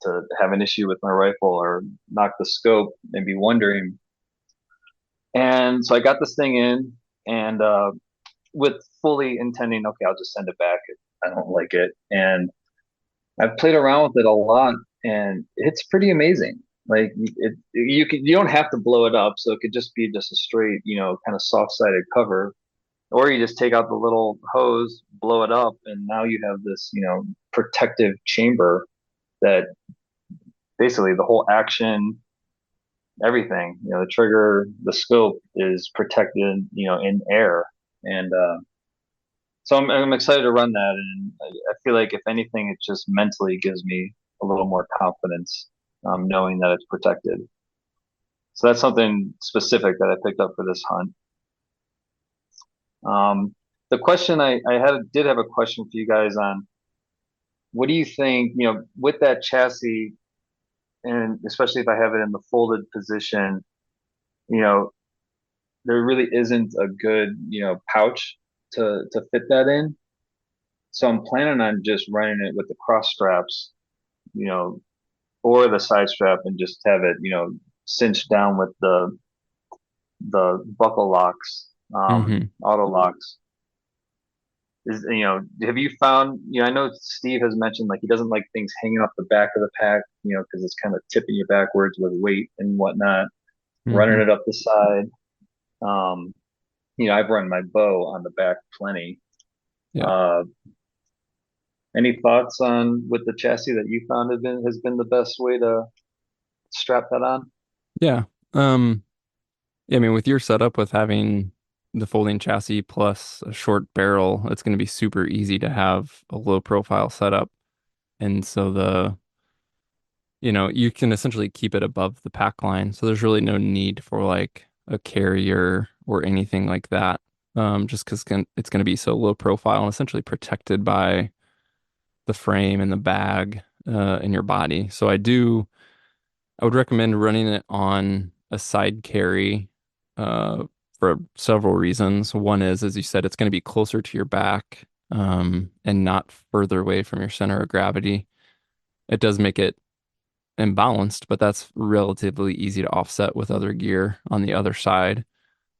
to have an issue with my rifle or knock the scope and be wondering. And so I got this thing in, and with fully intending, okay, I'll just send it back if I don't like it. And I've played around with it a lot, and it's pretty amazing. Like you don't have to blow it up, so it could just be just a straight, kind of soft-sided cover, or you just take out the little hose, blow it up, and now you have this, protective chamber that basically the whole action, everything, the trigger, the scope is protected, in air, and so I'm excited to run that, and I feel like if anything, it just mentally gives me a little more confidence, knowing that it's protected. So that's something specific that I picked up for this hunt. Um, the question I did have a question for you guys on what do you think, with that chassis, and especially if I have it in the folded position, you know, there really isn't a good, pouch to fit that in. So I'm planning on just running it with the cross straps, you know, or the side strap and just have it, cinched down with the buckle locks, Hmm. auto locks. Have you found, I know Steve has mentioned like he doesn't like things hanging off the back of the pack, because it's kind of tipping you backwards with weight and whatnot, running Hmm. it up the side. Um, I've run my bow on the back plenty. Yeah. Uh, any thoughts on with the chassis that you found has been the best way to strap that on? Yeah. Um, yeah, I mean, with your setup with having the folding chassis plus a short barrel, it's going to be super easy to have a low profile setup. And so you can essentially keep it above the pack line. So there's really no need for like a carrier or anything like that. Just because it's going to be so low profile and essentially protected by the frame and the bag in your body. So I would recommend running it on a side carry uh, for several reasons. One is, as you said, it's going to be closer to your back and not further away from your center of gravity. It does make it imbalanced, but that's relatively easy to offset with other gear on the other side.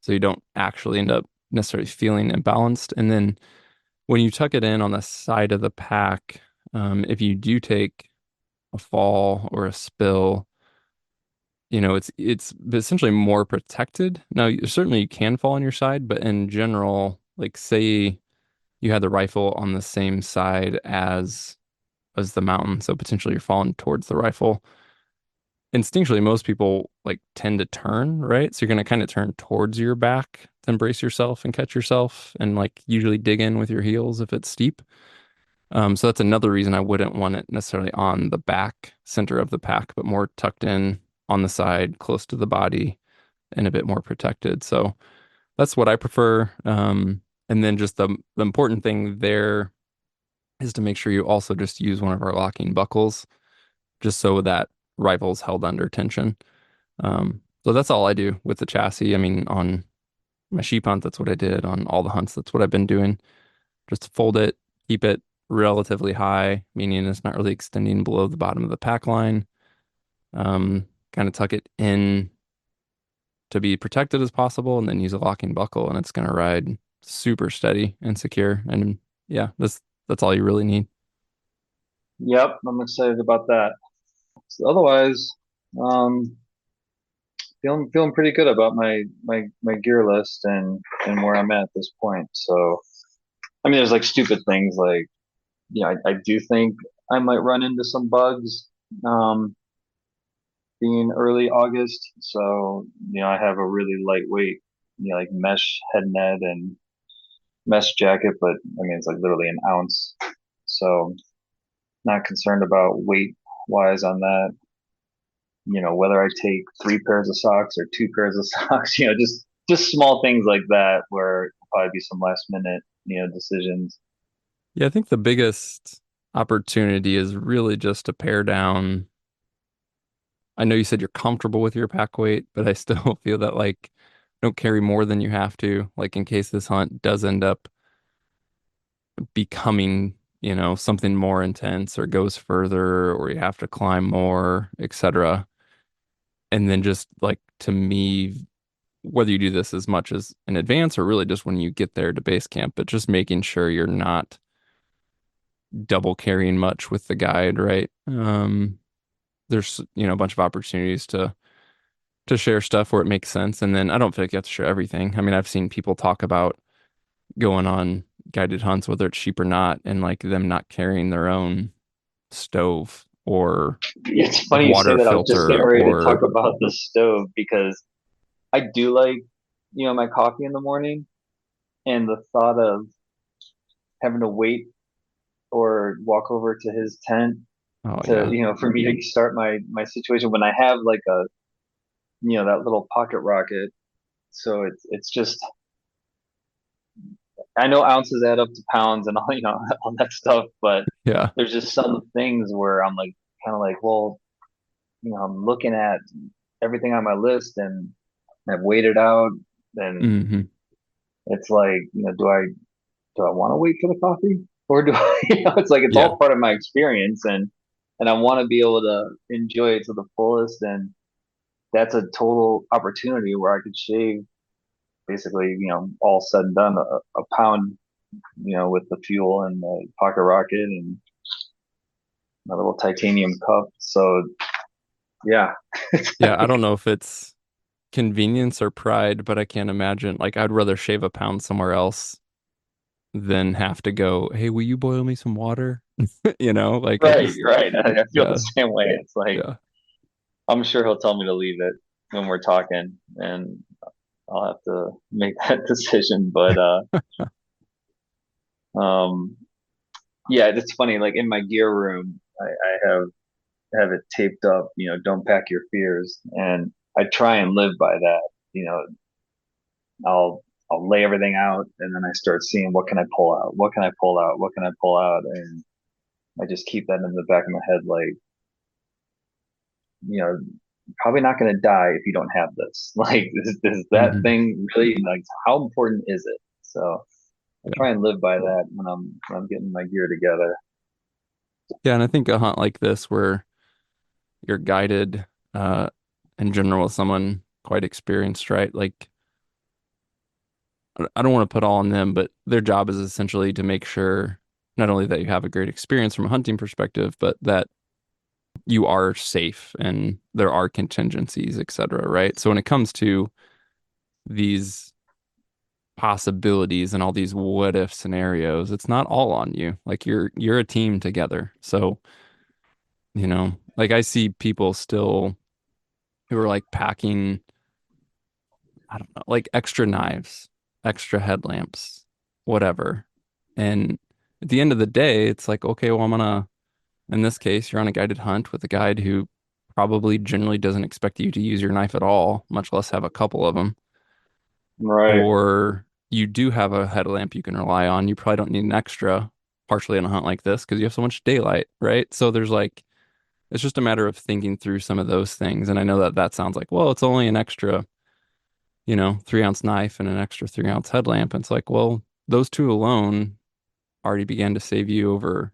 So you don't actually end up necessarily feeling imbalanced. And then when you tuck it in on the side of the pack, if you do take a fall or a spill, it's essentially more protected. Now, certainly you can fall on your side, but in general, like say you had the rifle on the same side as the mountain, so potentially you're falling towards the rifle. Instinctually, most people like tend to turn, right? So you're gonna kind of turn towards your back to embrace yourself and catch yourself, and like usually dig in with your heels if it's steep. So that's another reason I wouldn't want it necessarily on the back center of the pack, but more tucked in on the side, close to the body, and a bit more protected. So that's what I prefer. And then just the important thing there is to make sure you also just use one of our locking buckles, just so that rifle's held under tension. So that's all I do with the chassis. I mean, on my sheep hunt, that's what I did. On all the hunts, that's what I've been doing. Just fold it, keep it relatively high, meaning it's not really extending below the bottom of the pack line. Um, kind of tuck it in to be protected as possible, and then use a locking buckle, and it's going to ride super steady and secure. And yeah, that's all you really need. Yep, I'm excited about that. So otherwise, um, feeling pretty good about my gear list and where I'm at this point. So I mean, there's like stupid things like I do think I might run into some bugs. Um, being early August, so I have a really lightweight, like mesh head net and mesh jacket, but I mean it's like literally an ounce. So not concerned about weight wise on that. Whether I take 3 pairs of socks or 2 pairs of socks, just small things like that where probably be some last minute, decisions. Yeah, I think the biggest opportunity is really just to pare down. I know you said you're comfortable with your pack weight, but I still feel that like don't carry more than you have to, like in case this hunt does end up becoming, something more intense or goes further or you have to climb more, etc. And then just like to me, whether you do this as much as in advance or really just when you get there to base camp, but just making sure you're not double carrying much with the guide, right? There's, a bunch of opportunities to share stuff where it makes sense. And then I don't feel like you have to share everything. I mean, I've seen people talk about going on guided hunts, whether it's sheep or not, and like them not carrying their own stove or It's funny you say water that. I was just filter getting ready to talk or about the stove because I do like, my coffee in the morning, and the thought of having to wait or walk over to his tent oh to, yeah. for me to start my situation when I have like that little pocket rocket. So it's just, I know ounces add up to pounds and all, all that stuff, but Yeah. there's just some things where I'm like, kind of like, well, I'm looking at everything on my list and I've weighed it out, and Hmm. it's like, do I want to wait for the coffee, or do I, it's like it's Yeah. all part of my experience, and I want to be able to enjoy it to the fullest, and that's a total opportunity where I could shave basically, all said and done, a pound, with the fuel and the pocket rocket and my little titanium cup. So yeah, it's Yeah. I like, don't know if it's convenience or pride, but I can't imagine. Like, I'd rather shave a pound somewhere else than have to go, hey, will you boil me some water? Like I right, just, right. I feel the yeah, same way. It's like yeah, I'm sure he'll tell me to leave it when we're talking, and I'll have to make that decision. But um, yeah, it's funny. Like in my gear room, I have it taped up. Don't pack your fears, and I try and live by that. You know, I'll lay everything out, and then I start seeing what can I pull out, what can I pull out, what can I pull out, and I just keep that in the back of my head, like, you know, probably not going to die if you don't have this. Like, is that hmm thing really, like, how important is it? So I yeah, try and live by that when I'm getting my gear together. yeah. And I think a hunt like this where you're guided, uh, in general with someone quite experienced, right? Like, I don't want to put all on them, but their job is essentially to make sure not only that you have a great experience from a hunting perspective, but that you are safe and there are contingencies, et cetera, right? So when it comes to these possibilities and all these what if scenarios, it's not all on you. Like you're a team together. So, like I see people still who are like packing, I don't know, like extra knives, extra headlamps, whatever. And at the end of the day, it's like, okay, well, in this case, you're on a guided hunt with a guide who probably generally doesn't expect you to use your knife at all, much less have a couple of them. Right. Or you do have a headlamp you can rely on. You probably don't need an extra, partially in a hunt like this, because you have so much daylight, right? So there's like, it's just a matter of thinking through some of those things. And I know that that sounds like, well, it's only an extra, 3 ounce knife and an extra 3 ounce headlamp. And it's like, well, those two alone already began to save you over,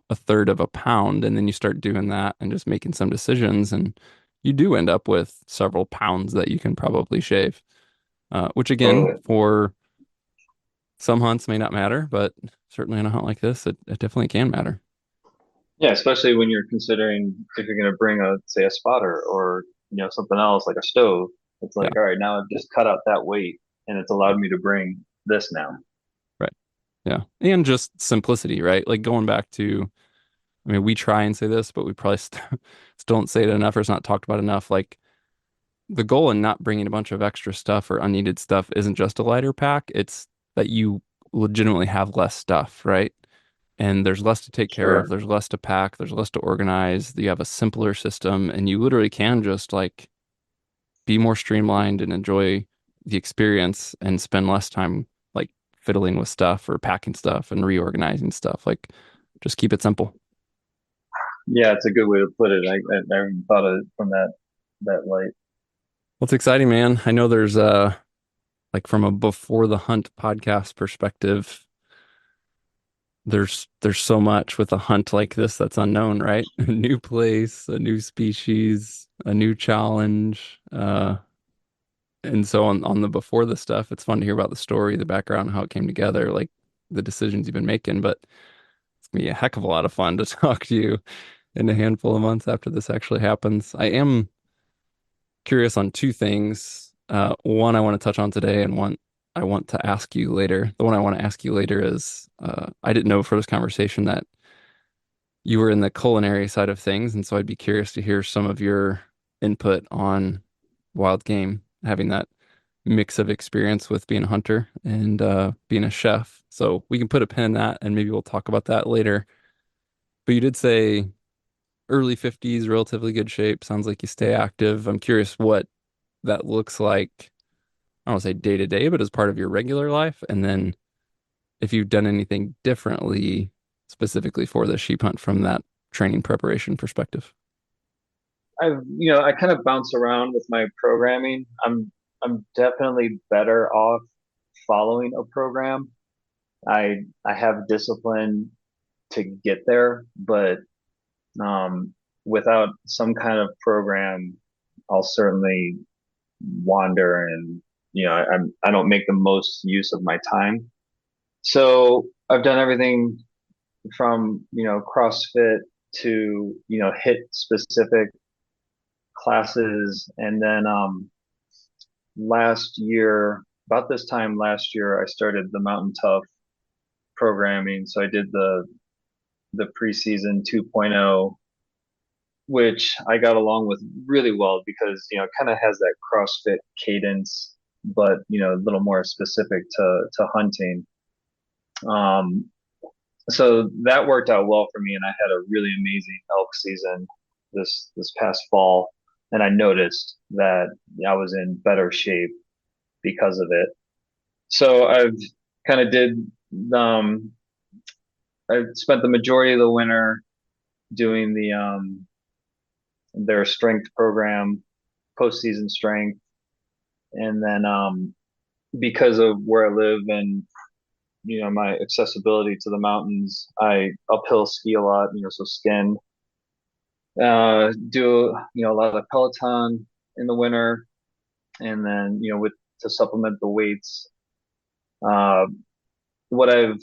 a third of a pound. And then you start doing that and just making some decisions and you do end up with several pounds that you can probably shave. Which again, Totally. for some hunts may not matter, but certainly in a hunt like this, it definitely can matter. Yeah, especially when you're considering if you're going to bring a, say, a spotter or, something else like a stove. It's Yeah, like, all right, now I've just cut out that weight and it's allowed me to bring this now. right. Yeah. And just simplicity, right? Like going back to, I mean, we try and say this, but we probably still don't say it enough or it's not talked about enough. Like the goal in not bringing a bunch of extra stuff or unneeded stuff isn't just a lighter pack. It's that you legitimately have less stuff, right? And there's less to take care of. Sure. There's less to pack. There's less to organize. You have a simpler system and you literally can just like be more streamlined and enjoy the experience and spend less time like fiddling with stuff or packing stuff and reorganizing stuff. Like just keep it simple. Yeah, it's a good way to put it. I haven't thought of it from that light. Well, it's exciting, man. I know there's like from a before the hunt podcast perspective, there's so much with a hunt like this that's unknown, right? A new place, a new species, a new challenge. And so on the before the stuff, it's fun to hear about the story, the background, how it came together, like the decisions you've been making. But it's gonna be a heck of a lot of fun to talk to you in a handful of months after this actually happens. I am curious on two things. One I want to touch on today, and one I want to ask you later. The one I want to ask you later is I didn't know for this conversation that you were in the culinary side of things, and so I'd be curious to hear some of your input on wild game, having that mix of experience with being a hunter and being a chef. So we can put a pin in that, and maybe we'll talk about that later. But you did say early 50s, relatively good shape. Sounds like you stay active. I'm curious what that looks like. I don't want to say day to day, but as part of your regular life. And then if you've done anything differently specifically for the sheep hunt from that training preparation perspective. I kind of bounce around with my programming. I'm definitely better off following a program. I have discipline to get there, but um, without some kind of program, I'll certainly wander and I don't make the most use of my time. So I've done everything from CrossFit to hit specific classes, and then last year, about this time last year, I started the Mountain Tough programming. So I did the preseason 2.0, which I got along with really well because it kind of has that CrossFit cadence, but a little more specific to hunting. Um, so that worked out well for me, and I had a really amazing elk season this past fall, and I noticed that I was in better shape because of it. So I've kind of did um, I spent the majority of the winter doing their strength program, postseason strength, and then because of where I live and my accessibility to the mountains, I uphill ski a lot. So skin. Do a lot of Peloton in the winter, and then with to supplement the weights. Uh, what I've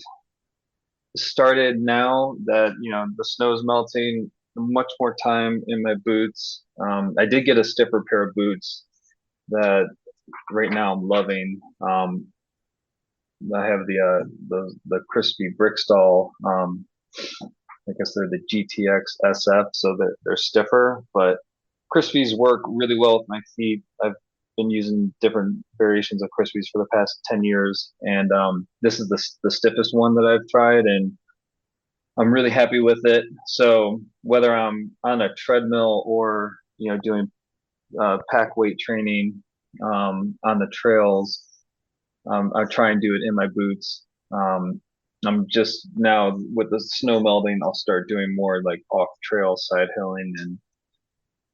started now that the snow is melting, much more time in my boots. I did get a stiffer pair of boots that right now I'm loving. I have the crispy Brickstall. I guess they're the GTX SF, so that they're stiffer, but Crispies work really well with my feet. I've been using different variations of Crispies for the past 10 years, and this is the stiffest one that I've tried, and I'm really happy with it. So whether I'm on a treadmill or doing pack weight training on the trails, I try and do it in my boots. I'm just now with the snow melting, I'll start doing more like off trail side hilling and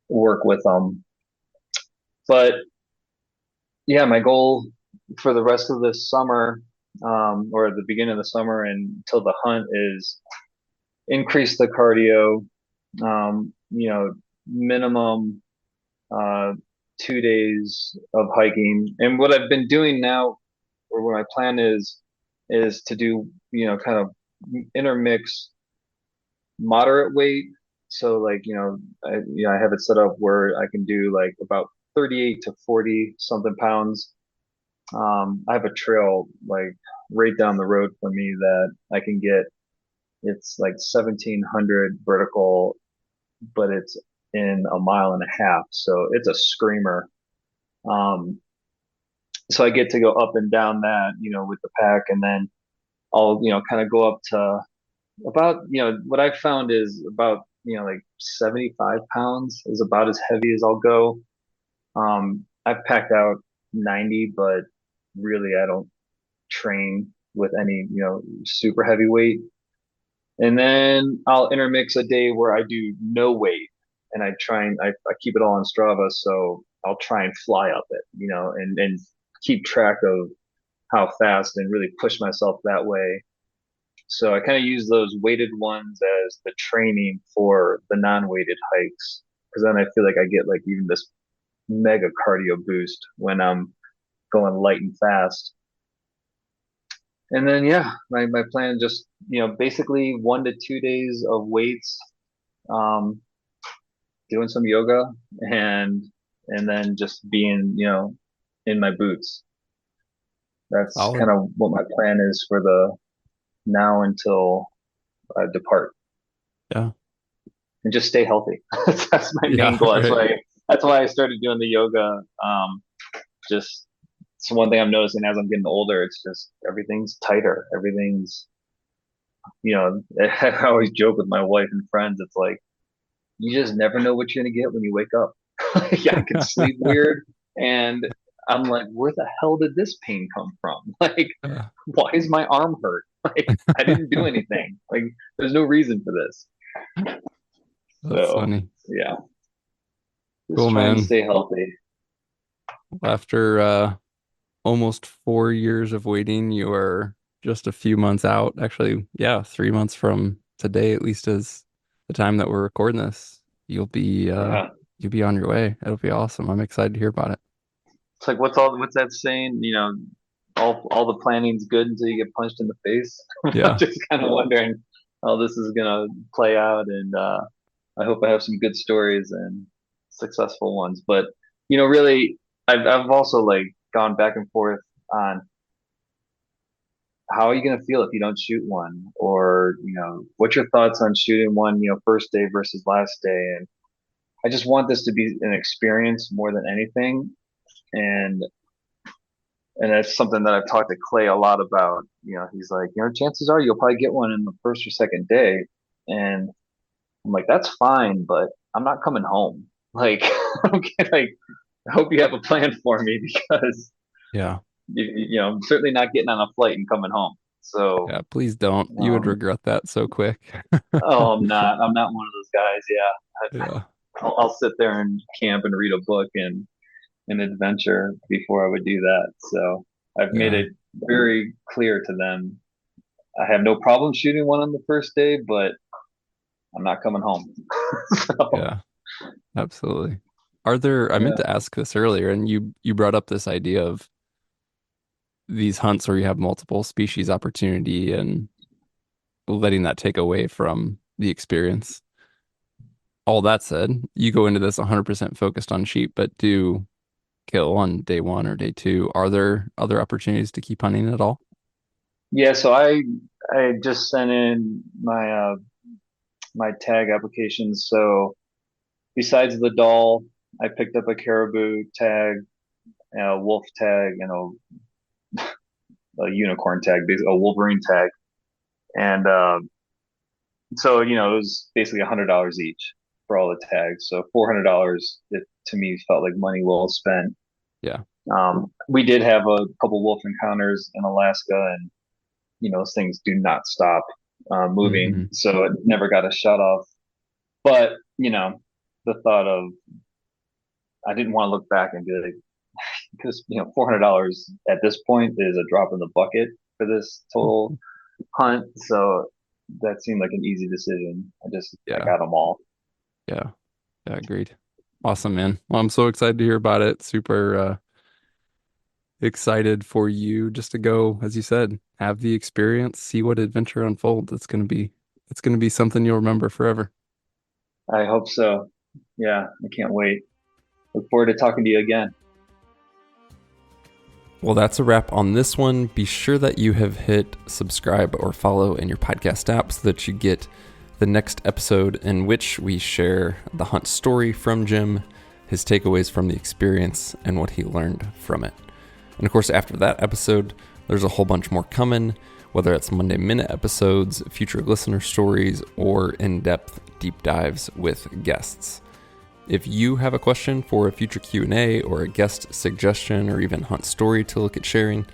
work with them. But yeah, my goal for the rest of this summer, or the beginning of the summer and until the hunt, is increase the cardio. Minimum. uh, 2 days of hiking. And what I've been doing now, or what my plan is to do, kind of intermix moderate weight. So like, I have it set up where I can do like about 38 to 40 something pounds. I have a trail like right down the road from me that I can get. It's like 1700 vertical, but it's in a mile and a half. So it's a screamer. Um, so I get to go up and down that, with the pack, and then I'll, kind of go up to about, what I found is about, like 75 pounds is about as heavy as I'll go. I've packed out 90, but really I don't train with any, super heavy weight. And then I'll intermix a day where I do no weight, and I keep it all on Strava. So I'll try and fly up it, and keep track of how fast and really push myself that way. So I kind of use those weighted ones as the training for the non-weighted hikes, because then I feel like I get like even this mega cardio boost when I'm going light and fast. And then yeah, my plan just, basically 1 to 2 days of weights, um, doing some yoga, and then just being, in my boots. That's Solid. kind of what my plan is for the now until I depart, Yeah. and just stay healthy. That's my main Yeah. goal. Right. That's why I started doing the yoga. Just it's one thing I'm noticing as I'm getting older. It's just everything's tighter. Everything's, I always joke with my wife and friends. It's like you just never know what you're gonna get when you wake up. Yeah, I can sleep weird, and I'm like, where the hell did this pain come from? Like, Yeah. why is my arm hurt? Like, I didn't do anything. Like, there's no reason for this. That's So, funny. yeah, Cool, just trying to man. stay healthy. After almost 4 years of waiting, you are just a few months out. Actually, yeah, 3 months from today, at least is the time that we're recording this. You'll be Yeah. you'll be on your way. It'll be awesome. I'm excited to hear about it. It's like what's that saying? All the planning's good until you get punched in the face. I'm Yeah. just kind of wondering how this is gonna play out, and I hope I have some good stories and successful ones. But really, I've also like gone back and forth on how are you gonna feel if you don't shoot one, or what's your thoughts on shooting one, first day versus last day, and I just want this to be an experience more than anything, and that's something that I've talked to Clay a lot about. He's like, chances are you'll probably get one in the first or second day, and I'm like, that's fine, but I'm not coming home. Like, okay, like, I hope you have a plan for me because Yeah. I'm certainly not getting on a flight and coming home. So, Yeah, please don't. You would um, regret that so quick. oh, I'm not one of those guys. Yeah, Yeah. I'll sit there and camp and read a book and an adventure before I would do that. So I've made Yeah. it very clear to them. I have no problem shooting one on the first day, but I'm not coming home. So, Yeah. Absolutely. I meant yeah. to ask this earlier, and you brought up this idea of these hunts where you have multiple species opportunity and letting that take away from the experience. All that said, you go into this 100% focused on sheep, but do kill on day one or day two. Are there other opportunities to keep hunting at all? Yeah, so I just sent in my tag applications. So besides the doll, I picked up a caribou tag, a wolf tag, and a unicorn tag, basically a wolverine tag, and so it was basically $100 each for all the tags. So $400, it to me felt like money well spent. Yeah. We did have a couple wolf encounters in Alaska, and those things do not stop moving, Hmm. so it never got a shut off. But the thought of I didn't want to look back and be like, because $400 at this point is a drop in the bucket for this total hunt. So that seemed like an easy decision. I Yeah. got them all. Yeah. Yeah. Agreed. Awesome, man. Well, I'm so excited to hear about it. Super excited for you just to go, as you said, have the experience, see what adventure unfolds. It's gonna be something you'll remember forever. I hope so. Yeah, I can't wait. Look forward to talking to you again. Well, that's a wrap on this one. Be sure that you have hit subscribe or follow in your podcast app so that you get the next episode in which we share the hunt story from Jim, his takeaways from the experience, and what he learned from it. And of course, after that episode, there's a whole bunch more coming, whether it's Monday Minute episodes, future listener stories, or in-depth deep dives with guests. If you have a question for a future Q&A or a guest suggestion or even hunt story to look at sharing,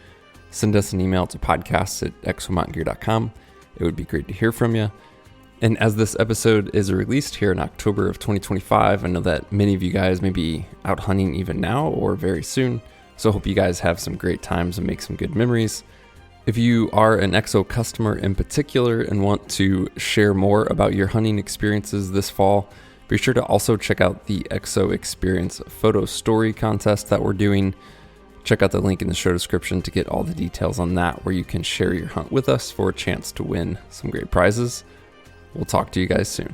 send us an email to podcast@exomountaingear.com. It would be great to hear from you. And as this episode is released here in October of 2025, I know that many of you guys may be out hunting even now or very soon. So I hope you guys have some great times and make some good memories. If you are an EXO customer in particular and want to share more about your hunting experiences this fall, be sure to also check out the EXO Experience Photo Story contest that we're doing. Check out the link in the show description to get all the details on that, where you can share your hunt with us for a chance to win some great prizes. We'll talk to you guys soon.